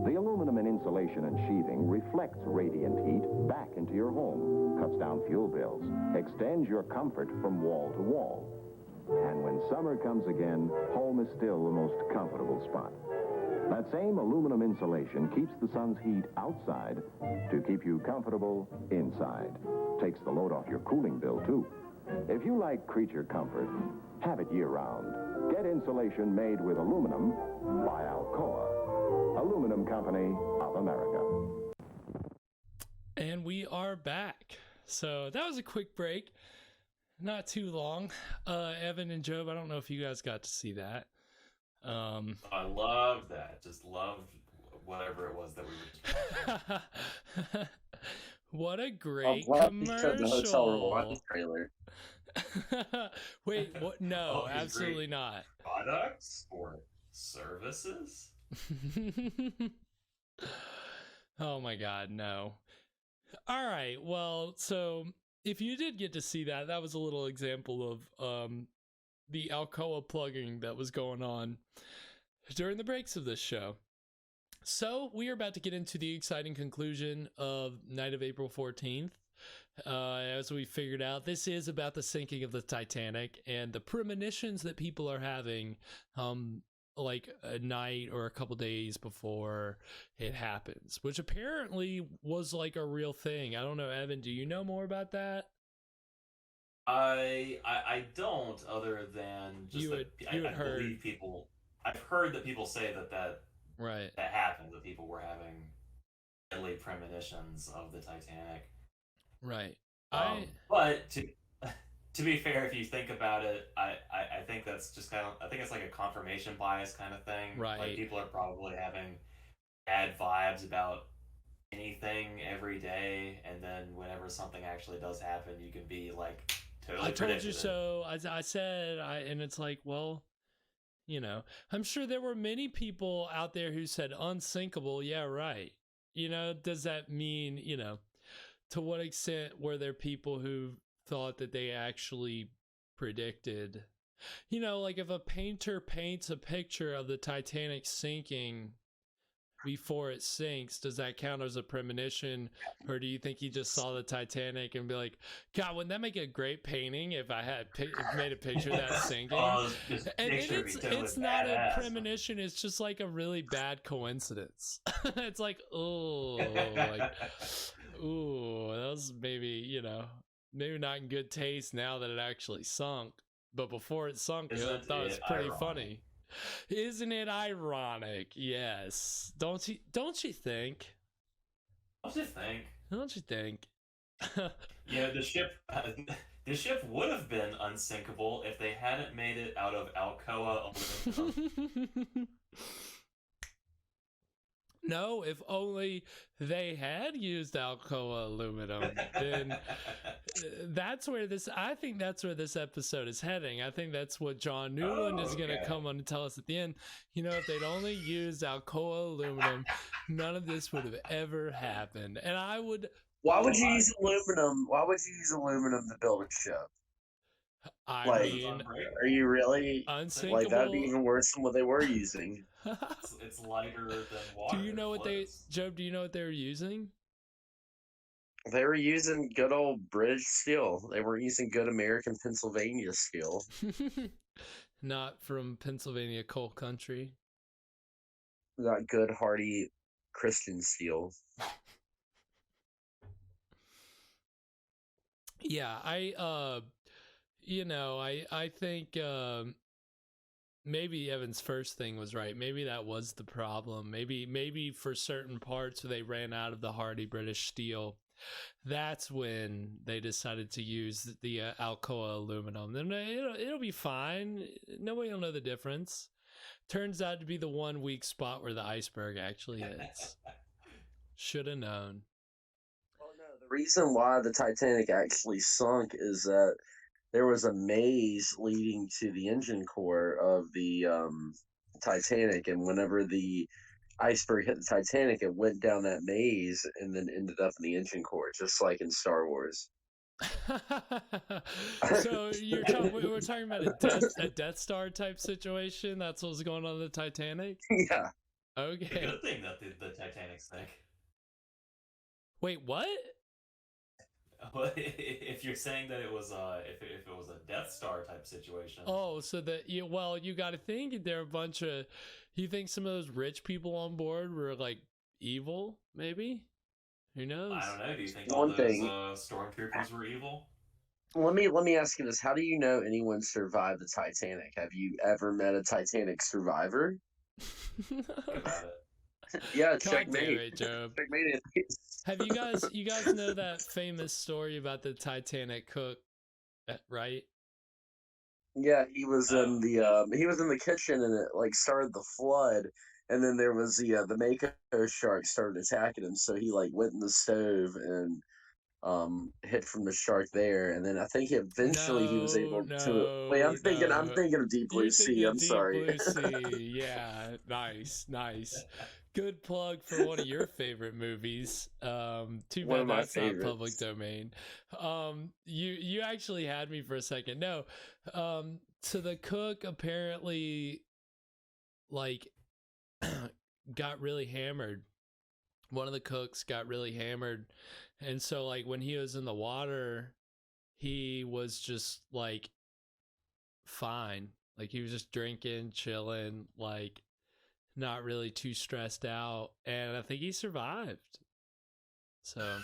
The aluminum in insulation and sheathing reflects radiant heat back into your home, cuts down fuel bills, extends your comfort from wall to wall. And when summer comes again, home is still the most comfortable spot. That same aluminum insulation keeps the sun's heat outside to keep you comfortable inside. Takes the load off your cooling bill, too. If you like creature comfort, have it year-round. Get insulation made with aluminum by Alcoa, Aluminum Company of America. And we are back. So that was a quick break. Not too long. Evan and Job, I don't know if you guys got to see that. I loved that. Just loved whatever it was that we were. What a great commercial! Trailer. Wait, what? No, absolutely not. Products or services? Oh my God, no. All right, well, so if you did get to see that, that was a little example of the Alcoa plugging that was going on during the breaks of this show. So we are about to get into the exciting conclusion of Night of April 14th. As we figured out, this is about the sinking of the Titanic and the premonitions that people are having like a night or a couple days before it happens, which apparently was like a real thing. I don't know, Evan, do you know more about that? I don't, other than just I believe people. I've heard that people say that right, that happened, that people were having deadly premonitions of the Titanic. Right. But to be fair, if you think about it, I think that's just kind of, I think it's like a confirmation bias kind of thing. Right. Like people are probably having bad vibes about anything every day, and then whenever something actually does happen, you can be like, totally I told you so. I said, and it's like, well, you know, I'm sure there were many people out there who said unsinkable. Yeah, right. You know, does that mean, you know, to what extent were there people who thought that they actually predicted, you know, like if a painter paints a picture of the Titanic sinking before it sinks, does that count as a premonition? Or do you think he just saw the Titanic and be like, God, wouldn't that make a great painting if I had made a picture of that sinking? And it's not a premonition, it's just like a really bad coincidence. It's like, oh, like, ooh, that was maybe, you know, maybe not in good taste now that it actually sunk, but before it sunk, I thought it was pretty funny. Isn't it ironic? Yes. Don't you think? Don't you think? Don't you think? Yeah, the ship This ship would have been unsinkable if they hadn't made it out of Alcoa aluminum. No, if only they had used Alcoa aluminum, then I think that's where this episode is heading. I think that's what John Newland is going to come on and tell us at the end. You know, if they'd only used Alcoa aluminum, none of this would have ever happened. And I would... Why would you use aluminum? Why would you use aluminum to build a ship? I mean, are you really unsinkable? Like that'd be even worse than what they were using. It's lighter than water. Do you know what Job? Do you know what they were using? They were using good old British steel. They were using good American Pennsylvania steel. Not from Pennsylvania coal country. Not good hardy Christian steel. Yeah, I think maybe Evan's first thing was right. Maybe that was the problem. Maybe for certain parts where they ran out of the hardy British steel, that's when they decided to use the Alcoa aluminum. Then it'll be fine. Nobody will know the difference. Turns out to be the one weak spot where the iceberg actually is. Should have known. Oh no, the reason why the Titanic actually sunk is that there was a maze leading to the engine core of the Titanic, and whenever the iceberg hit the Titanic, it went down that maze and then ended up in the engine core, just like in Star Wars. So we're talking about a Death Star type situation? That's what's going on in the Titanic? Yeah. Okay. It's a good thing that the Titanic sank. Wait, what? If you're saying that it was if it was a Death Star type situation. Oh, so that you got to think there are a bunch of. You think some of those rich people on board were like evil? Maybe. Who knows? I don't know. Do you think all those stormtroopers were evil? Let me ask you this: how do you know anyone survived the Titanic? Have you ever met a Titanic survivor? Yeah, checkmate, Job. Checkmate. Have you guys know that famous story about the Titanic cook, right? Yeah, he was in the kitchen and it like started the flood, and then there was the Mako shark started attacking him, so he like went in the stove and hid from the shark there, and then I think eventually he was able to. Wait, I'm thinking of Deep Blue Sea. I'm sorry. Blue Sea. Yeah, nice. Good plug for one of your favorite movies. Too bad that's not public domain. You actually had me for a second. No, so the cook apparently like got really hammered. One of the cooks got really hammered, and so like when he was in the water, he was just like fine. Like he was just drinking, chilling, like not really too stressed out, and I think he survived. So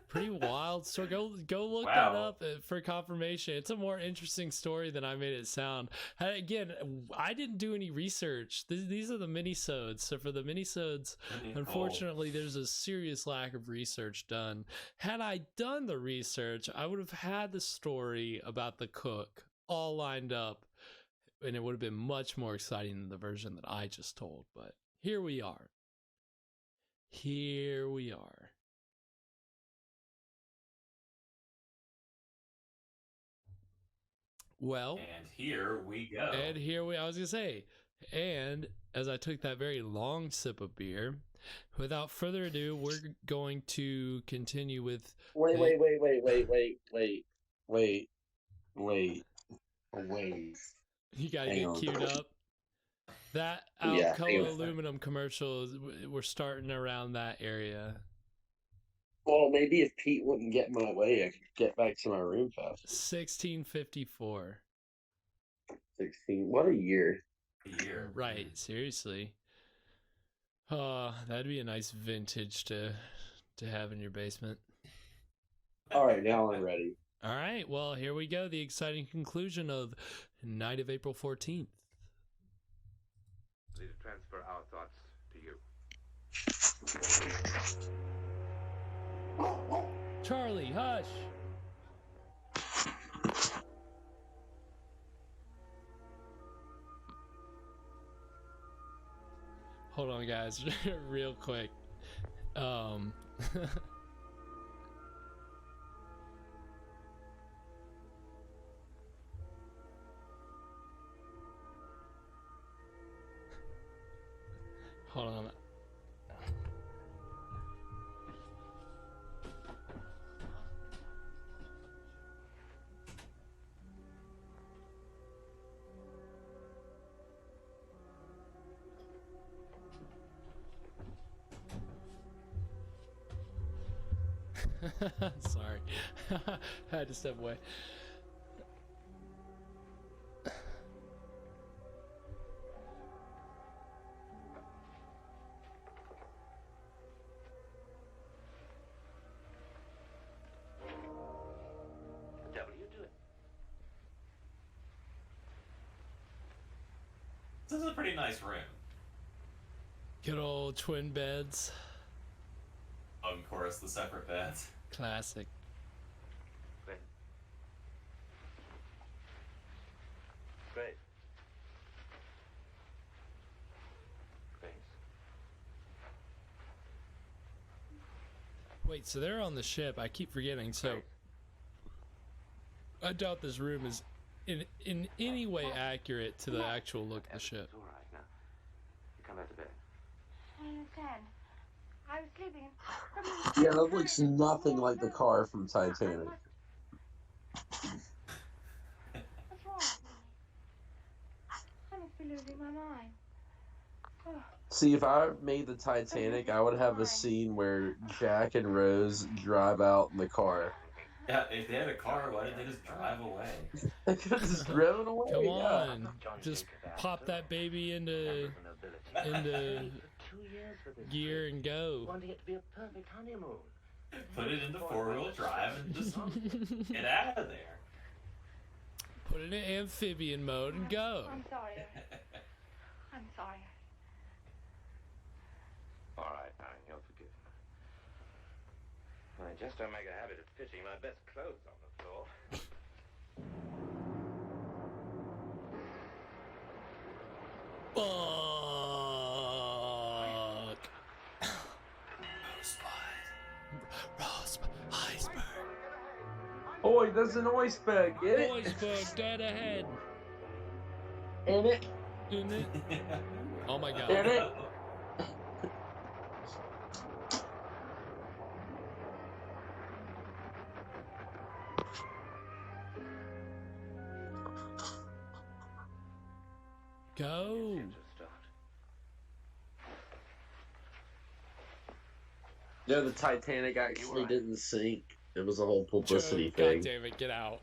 pretty wild story. Go look that up for confirmation. It's a more interesting story than I made it sound. Again, I didn't do any research. These are the mini-sodes. So for the mini-sodes, unfortunately, there's a serious lack of research done. Had I done the research, I would have had the story about the cook all lined up, and it would have been much more exciting than the version that I just told. But here we are. Well, and here we go. I was gonna say, and as I took that very long sip of beer, without further ado, we're going to continue with. Wait. You gotta get queued up. That Alcoa aluminum commercial, we're starting around that area. Well, maybe if Pete wouldn't get in my way, I could get back to my room fast. 1654. 16. What a year. Right, seriously. That'd be a nice vintage to have in your basement. All right, now I'm ready. All right, well, here we go. The exciting conclusion of Night of April 14th. Please transfer our thoughts to you. Charlie, hush! Hold on, guys, real quick. Hold on. Sorry. I had to step away. The devil you do it. This is a pretty nice room. Good old twin beds. Of course, the separate beds. Classic. Great. Great. Great. Wait, so they're on the ship. I keep forgetting. So I doubt this room is in any way accurate to the actual look of the ship. All right, now. You come back to bed. I understand. I was sleeping. Yeah, that looks nothing like the car from Titanic. What's wrong with me? I must be losing my mind. Oh. See, if I made the Titanic, I would have a scene where Jack and Rose drive out in the car. Yeah, if they had a car, why didn't they just drive away? They could have just driven away. Come yeah. on, just pop that baby into gear and go. Wanting it to be a perfect honeymoon. Put it into four-wheel drive and just get out of there. Put it in amphibian mode and go. I'm sorry. I'm sorry. All right, fine, you're forgiven. I just don't make a habit of pitching my best clothes on the floor. Fuck. Rosebud. Iceberg. Oi, there's an iceberg, get it? Iceberg dead ahead. In it? In it? Oh my god. In it? Go. No, the Titanic actually didn't sink. It was a whole publicity Joe, thing. God damn it, get out.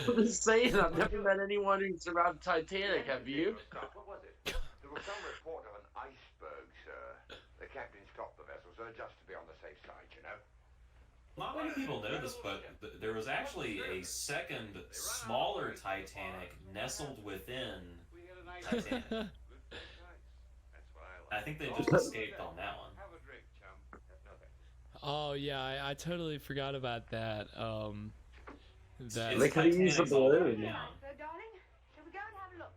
I'm just saying, I've never met anyone who survived Titanic, have you? What was it? There was some report of an iceberg, sir. The captain stopped the vessel, sir, just to be on the safe side, you know. Not many people know this, but there was actually a second, smaller Titanic nestled within Titanic. I think they just escaped on that one. Oh yeah, I totally forgot about that. That they could have used a balloon. So, darling, shall we go and have a look?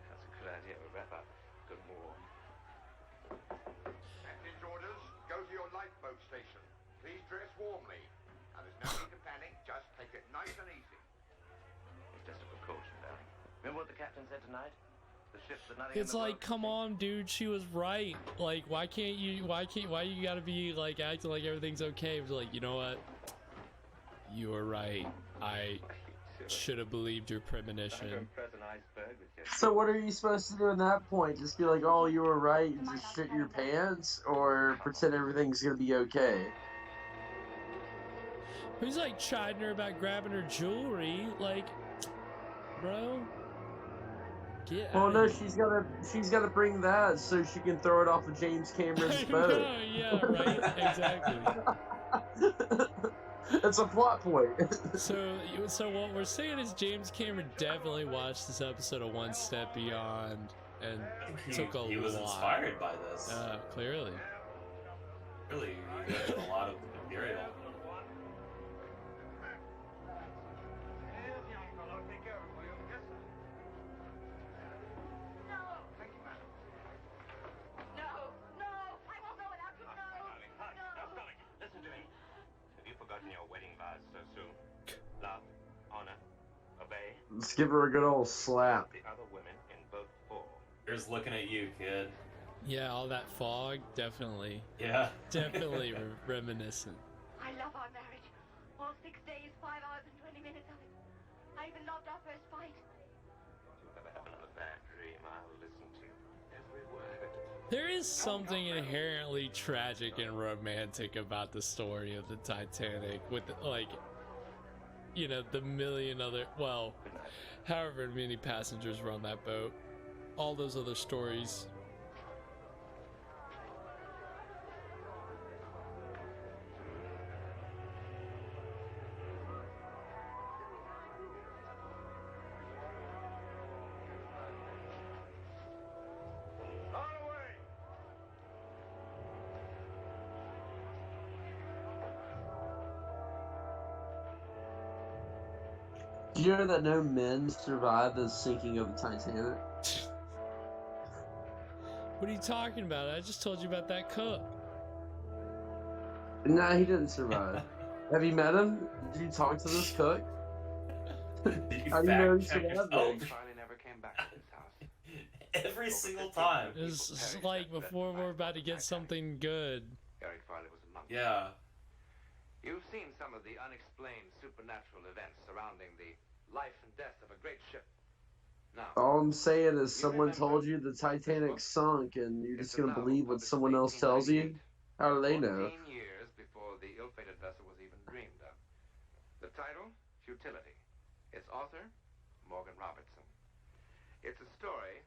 That's a good idea. We'll wrap up. Good and warm. Captain's orders, go to your lifeboat station. Please dress warmly. Now, there's no need to panic. Just take it nice and easy. It's just a precaution, darling. Remember what the captain said tonight? The ship's the nothing. It's like, come on, dude, she was right. Like, why you gotta be like acting like everything's okay? But like, you know what? You were right. I should have believed your premonition. So what are you supposed to do in that point? Just be like, oh, you were right, and just shit your pants? Or pretend everything's gonna be okay? Who's like chiding her about grabbing her jewelry? Like, bro, get Well, out no, of here. she's gotta bring that so she can throw it off of James Cameron's boat. Yeah, right, exactly. It's a plot point. So what we're saying is James Cameron definitely watched this episode of One Step Beyond and took a lot. He was inspired by this. Clearly. Really, he did a lot of material. Let's give her a good old slap. Here's looking at you, kid. Yeah, all that fog, definitely. Yeah. Definitely reminiscent. I love our marriage. All 6 days, 5 hours, and 20 minutes of it. I even loved our first fight. If you ever have another bad dream, I'll listen to every word. There is something inherently tragic and romantic about the story of the Titanic with, like, you know, the million other, well, however many passengers were on that boat. All those other stories. Do you know that no men survived the sinking of the Titanic? What are you talking about? I just told you about that cook. Nah, he didn't survive. Have you met him? Did you talk to this cook? How do you know he survived? Never came back to this house. Every single time. It's like before we're about to get something good. Eric Farley was among them. Yeah. You've seen some of the unexplained supernatural events surrounding the life and death of a great ship. Now, All I'm saying is someone told you the Titanic sunk and you're just going to believe what someone else tells you? How do they know? 14 years before the ill-fated vessel was even dreamed of. The title, Futility. Its author, Morgan Robertson. It's a story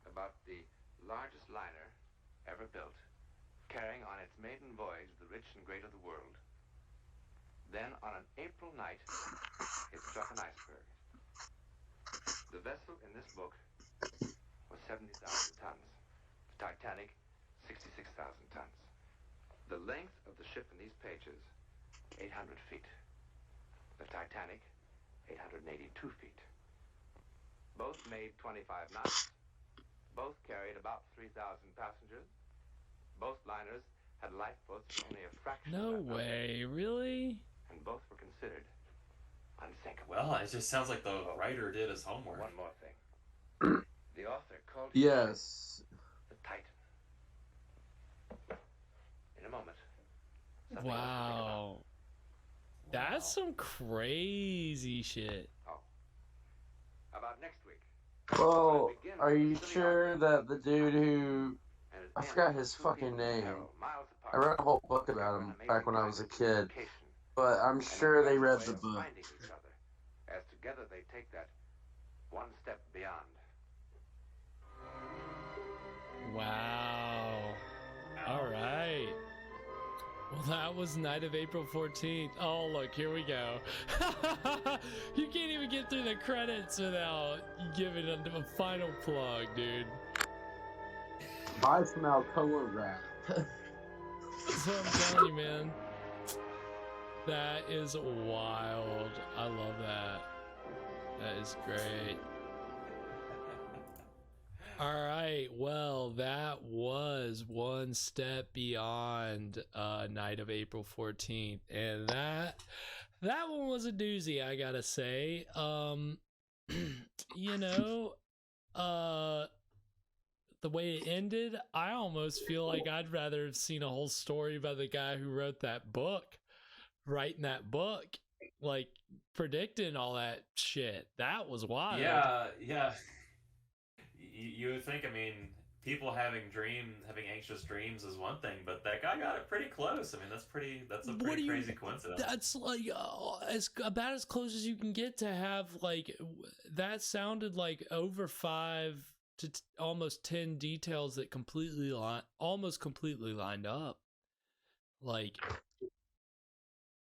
about the largest liner ever built, carrying on its maiden voyage the rich and great of the world. Then, on an April night, it struck an iceberg. The vessel in this book was 70,000 tons. The Titanic, 66,000 tons. The length of the ship in these pages, 800 feet. The Titanic, 882 feet. Both made 25 knots. Both carried about 3,000 passengers. Both liners had lifeboats only a fraction No of that way, really? and both were considered unsinkable. Well, it just sounds like the writer did his homework. One more thing. The author called it Yes. the Titan. In a moment. something else to think Wow. That's some crazy shit. about. About next week. Well, are you sure that the dude who... I forgot his fucking name. I read a whole book about him back when I was a kid. But I'm sure they read the book. Finding each other, as together they take that one step beyond. Wow. All right. Well, that was night of April 14th. Oh, look, here we go. You can't even get through the credits without giving a final plug, dude. Buy some Alcoa rap. That's what I'm telling you, man. That is wild. I love that. That is great. All right. Well, that was One Step Beyond night of April 14th. And that one was a doozy, I gotta say. You know, the way it ended, I almost feel like I'd rather have seen a whole story about the guy who wrote that book, writing that book, like predicting all that shit. That was wild. Yeah. You would think, I mean, people having anxious dreams is one thing, but that guy got it pretty close. I mean, that's a pretty crazy coincidence. That's like about as close as you can get to have, like, that sounded like over 5 to almost 10 details that almost completely lined up. Like,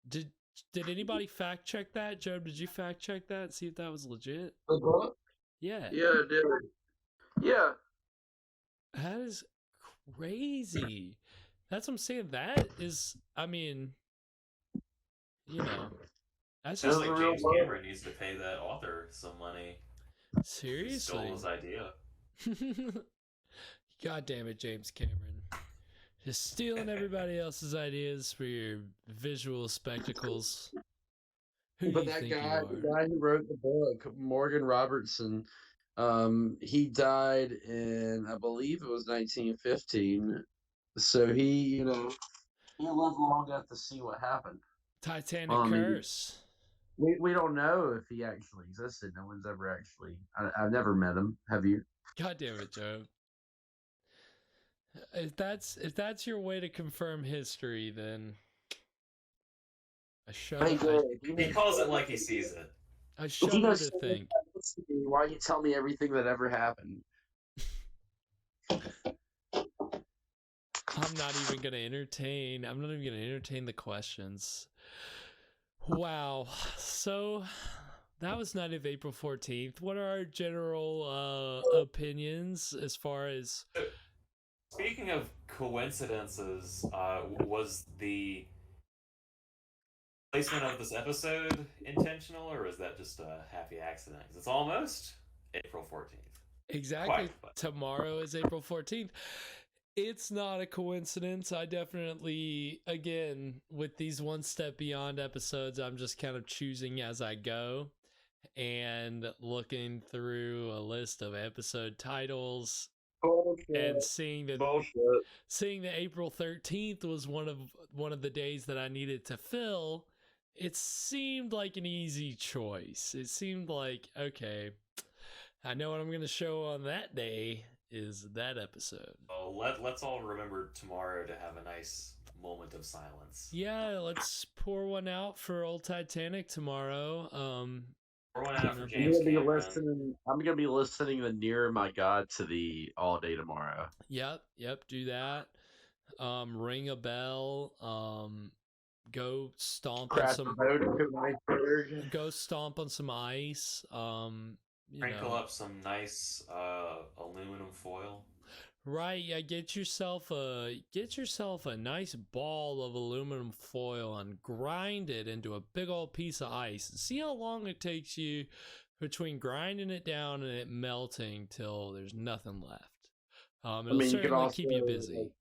did anybody fact check that? Joe, did you fact check that? See if that was legit? The book? Yeah. Yeah, I did. Yeah. That is crazy. That's what I'm saying. That is, I mean, you know, that's Just just like James Cameron needs to pay that author some money. Seriously. He stole his idea. God damn it, James Cameron. Just stealing everybody else's ideas for your visual spectacles. But that guy, the guy who wrote the book, Morgan Robertson, he died in, I believe it was 1915. So he lived long enough to see what happened. Titanic curse. We don't know if he actually existed. No one's ever actually. I've never met him. Have you? God damn it, Joe. If that's your way to confirm history, then he calls it like he sees it. I shudder to think. Why you tell me everything that ever happened? I'm not even gonna entertain the questions. Wow. So that was night of April 14th. What are our general opinions as far as... Speaking of coincidences, was the placement of this episode intentional, or is that just a happy accident? 'Cause it's almost April 14th. Exactly. Tomorrow is April 14th. It's not a coincidence. I definitely, again, with these One Step Beyond episodes, I'm just kind of choosing as I go and looking through a list of episode titles. And seeing that April 13th was one of the days that I needed to fill, it seemed like an easy choice. It seemed like, okay, I know what I'm going to show on that day is that episode. Oh, let's all remember tomorrow to have a nice moment of silence. Yeah, let's pour one out for old Titanic tomorrow. Pour one out for James Cameron. I'm gonna be listening to Nearer My God to the all day tomorrow. Yep, do that. Ring a bell. Go stomp on some. Go stomp on some ice. Sprinkle up some nice aluminum foil. Right, yeah. Get yourself a nice ball of aluminum foil and grind it into a big old piece of ice. See how long it takes you between grinding it down and it melting till there's nothing left. It'll certainly keep you busy.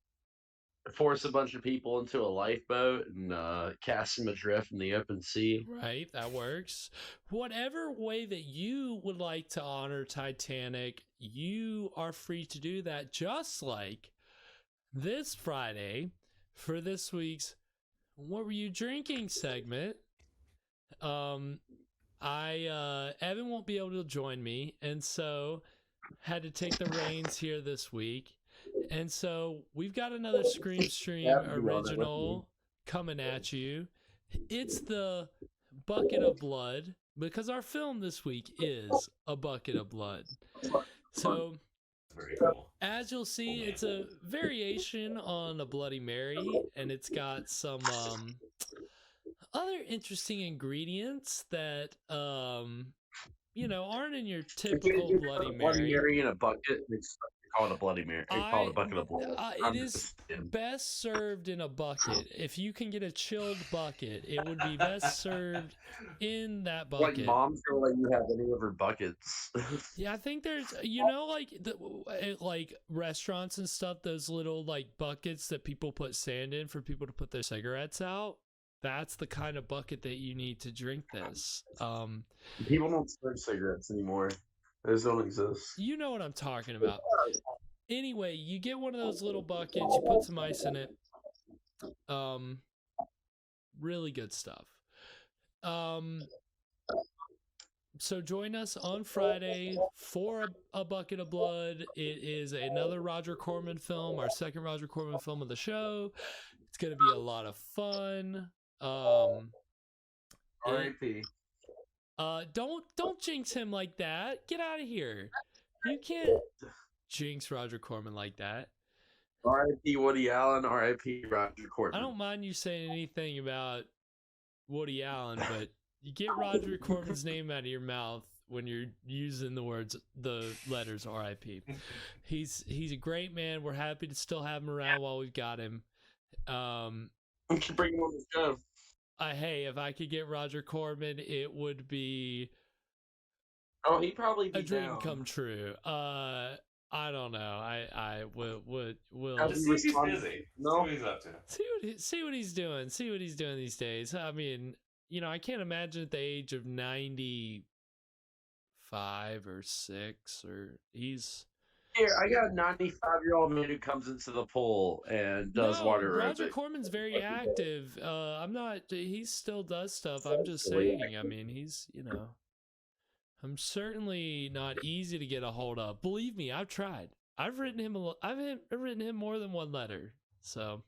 Force a bunch of people into a lifeboat and cast them adrift in the open sea. Right, that works. Whatever way that you would like to honor Titanic, you are free to do that. Just like this Friday for this week's "What Were You Drinking" segment. Evan won't be able to join me, and so had to take the reins here this week. And so we've got another Stream original coming at you. It's the Bucket of Blood, because our film this week is A Bucket of Blood. So, as you'll see, it's a variation on a Bloody Mary, and it's got some other interesting ingredients that aren't in your typical Bloody Mary. Bloody Mary in a bucket. It's called a Bloody Mary. It's called a bucket of blood. It is best served in a bucket. If you can get a chilled bucket, it would be best served in that bucket. Like moms don't let you have any of her buckets. Yeah, I think there's, like restaurants and stuff, those little like buckets that people put sand in for people to put their cigarettes out. That's the kind of bucket that you need to drink this. People don't smoke cigarettes anymore. Those don't exist. You know what I'm talking about. Anyway, you get one of those little buckets, you put some ice in it. Really good stuff. So join us on Friday for a Bucket of Blood. It is another Roger Corman film, our second Roger Corman film of the show. It's going to be a lot of fun. R.I.P. Don't jinx him like that. Get out of here. You can't jinx Roger Corman like that. R.I.P. Woody Allen, R.I.P. Roger Corman. I don't mind you saying anything about Woody Allen, but you get Roger Corman's name out of your mouth when you're using the letters R.I.P. He's a great man. We're happy to still have him around while we've got him. Bring him on the show. Hey, if I could get Roger Corman, it would be he'd probably be a dream down. Come true. I don't know. I would just see if he's busy. No, see what he's up to. See what he's doing. See what he's doing these days. I mean, you know, I can't imagine at the age of 95 or 6 or he's. Here, I got a 95-year-old man who comes into the pool and does water aerobics. Roger Corman's very active. I'm not. He still does stuff. I'm just saying. I mean, he's, you know, I'm certainly not easy to get a hold of. Believe me, I've tried. I've written him more than one letter. So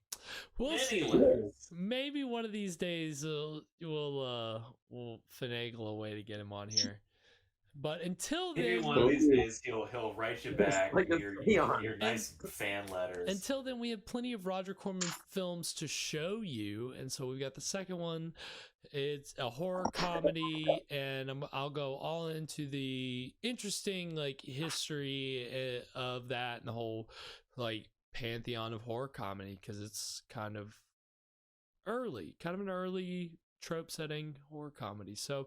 we'll see. Maybe one of these days we'll finagle a way to get him on here. But until then, maybe one of these days he'll write you back your nice fan letters. Until then, we have plenty of Roger Corman films to show you, and so we've got the second one. It's a horror comedy, and I'll go all into the interesting like history of that and the whole like pantheon of horror comedy, because it's kind of an early trope setting horror comedy. So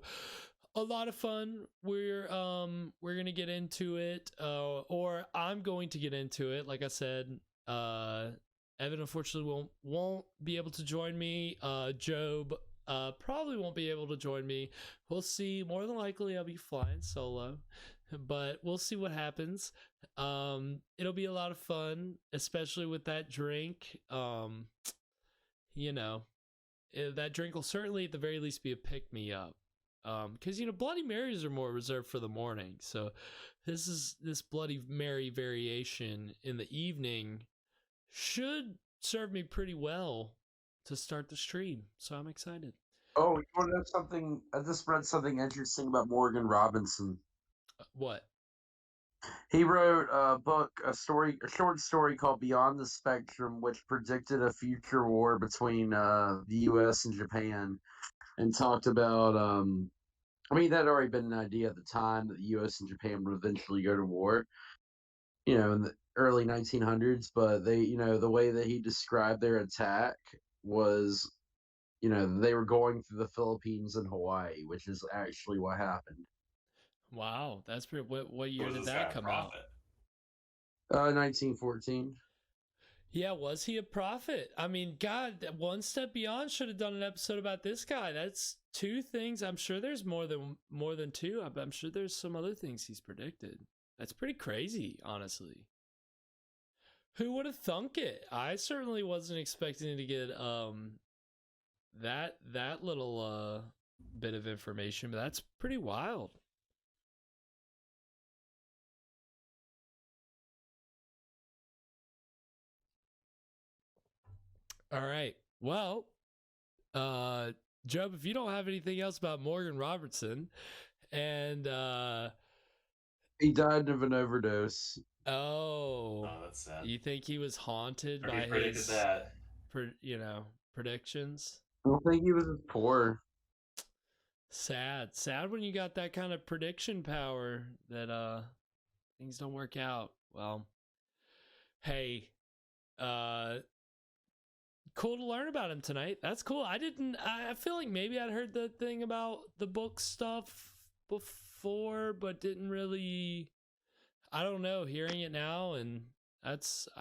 a lot of fun. We're gonna get into it, or I'm going to get into it. Like I said, Evan unfortunately won't be able to join me. Job probably won't be able to join me. We'll see. More than likely, I'll be flying solo, but we'll see what happens. It'll be a lot of fun, especially with that drink. You know, that drink will certainly at the very least be a pick-me up. Because, you know, Bloody Marys are more reserved for the morning. So this Bloody Mary variation in the evening should serve me pretty well to start the stream. So I'm excited. Oh, you want to know something? I just read something interesting about Morgan Robinson. What? He wrote a short story called Beyond the Spectrum, which predicted a future war between the U.S. and Japan. And talked about, I mean, that had already been an idea at the time that the U.S. and Japan would eventually go to war, you know, in the early 1900s. But they, you know, the way that he described their attack was, you know, they were going through the Philippines and Hawaii, which is actually what happened. Wow, that's pretty. What year did that come out? 1914. Yeah, was he a prophet? I mean, God, One Step Beyond should have done an episode about this guy. That's two things. I'm sure there's more than two. I'm sure there's some other things he's predicted. That's pretty crazy, honestly. Who would have thunk it? I certainly wasn't expecting to get that little bit of information, but that's pretty wild. All right. Well, Job, if you don't have anything else about Morgan Robertson, and he died of an overdose. Oh, that's sad. You think he was haunted by his predictions? I don't think he was as poor. Sad when you got that kind of prediction power that things don't work out. Well, hey, cool to learn about him tonight. That's cool. I feel like maybe I'd heard the thing about the book stuff before, but didn't really, I don't know, hearing it now, and I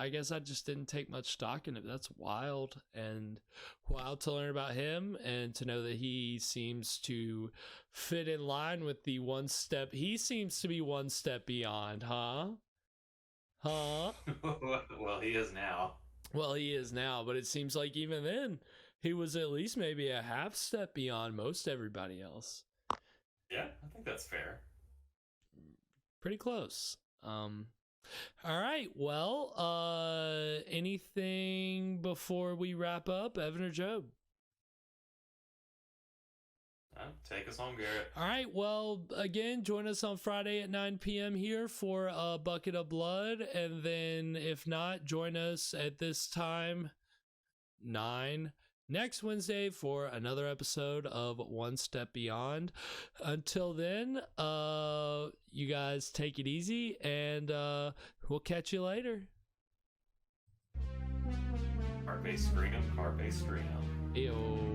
guess I just didn't take much stock in it. That's wild, and wild to learn about him and to know that he seems to fit in line with the he seems to be one step beyond, huh? Well, he is now. Well, he is now, but it seems like even then, he was at least maybe a half step beyond most everybody else. Yeah, I think that's fair. Pretty close. All right, well, anything before we wrap up, Evan or Job? Take us home, Garrett. All right, well, again, join us on Friday at 9 p.m. here for a Bucket of Blood, and then if not, join us at this time, 9, next Wednesday for another episode of One Step Beyond. Until then, you guys take it easy, and we'll catch you later. Carpe Scream, Carpe Scream. Ew.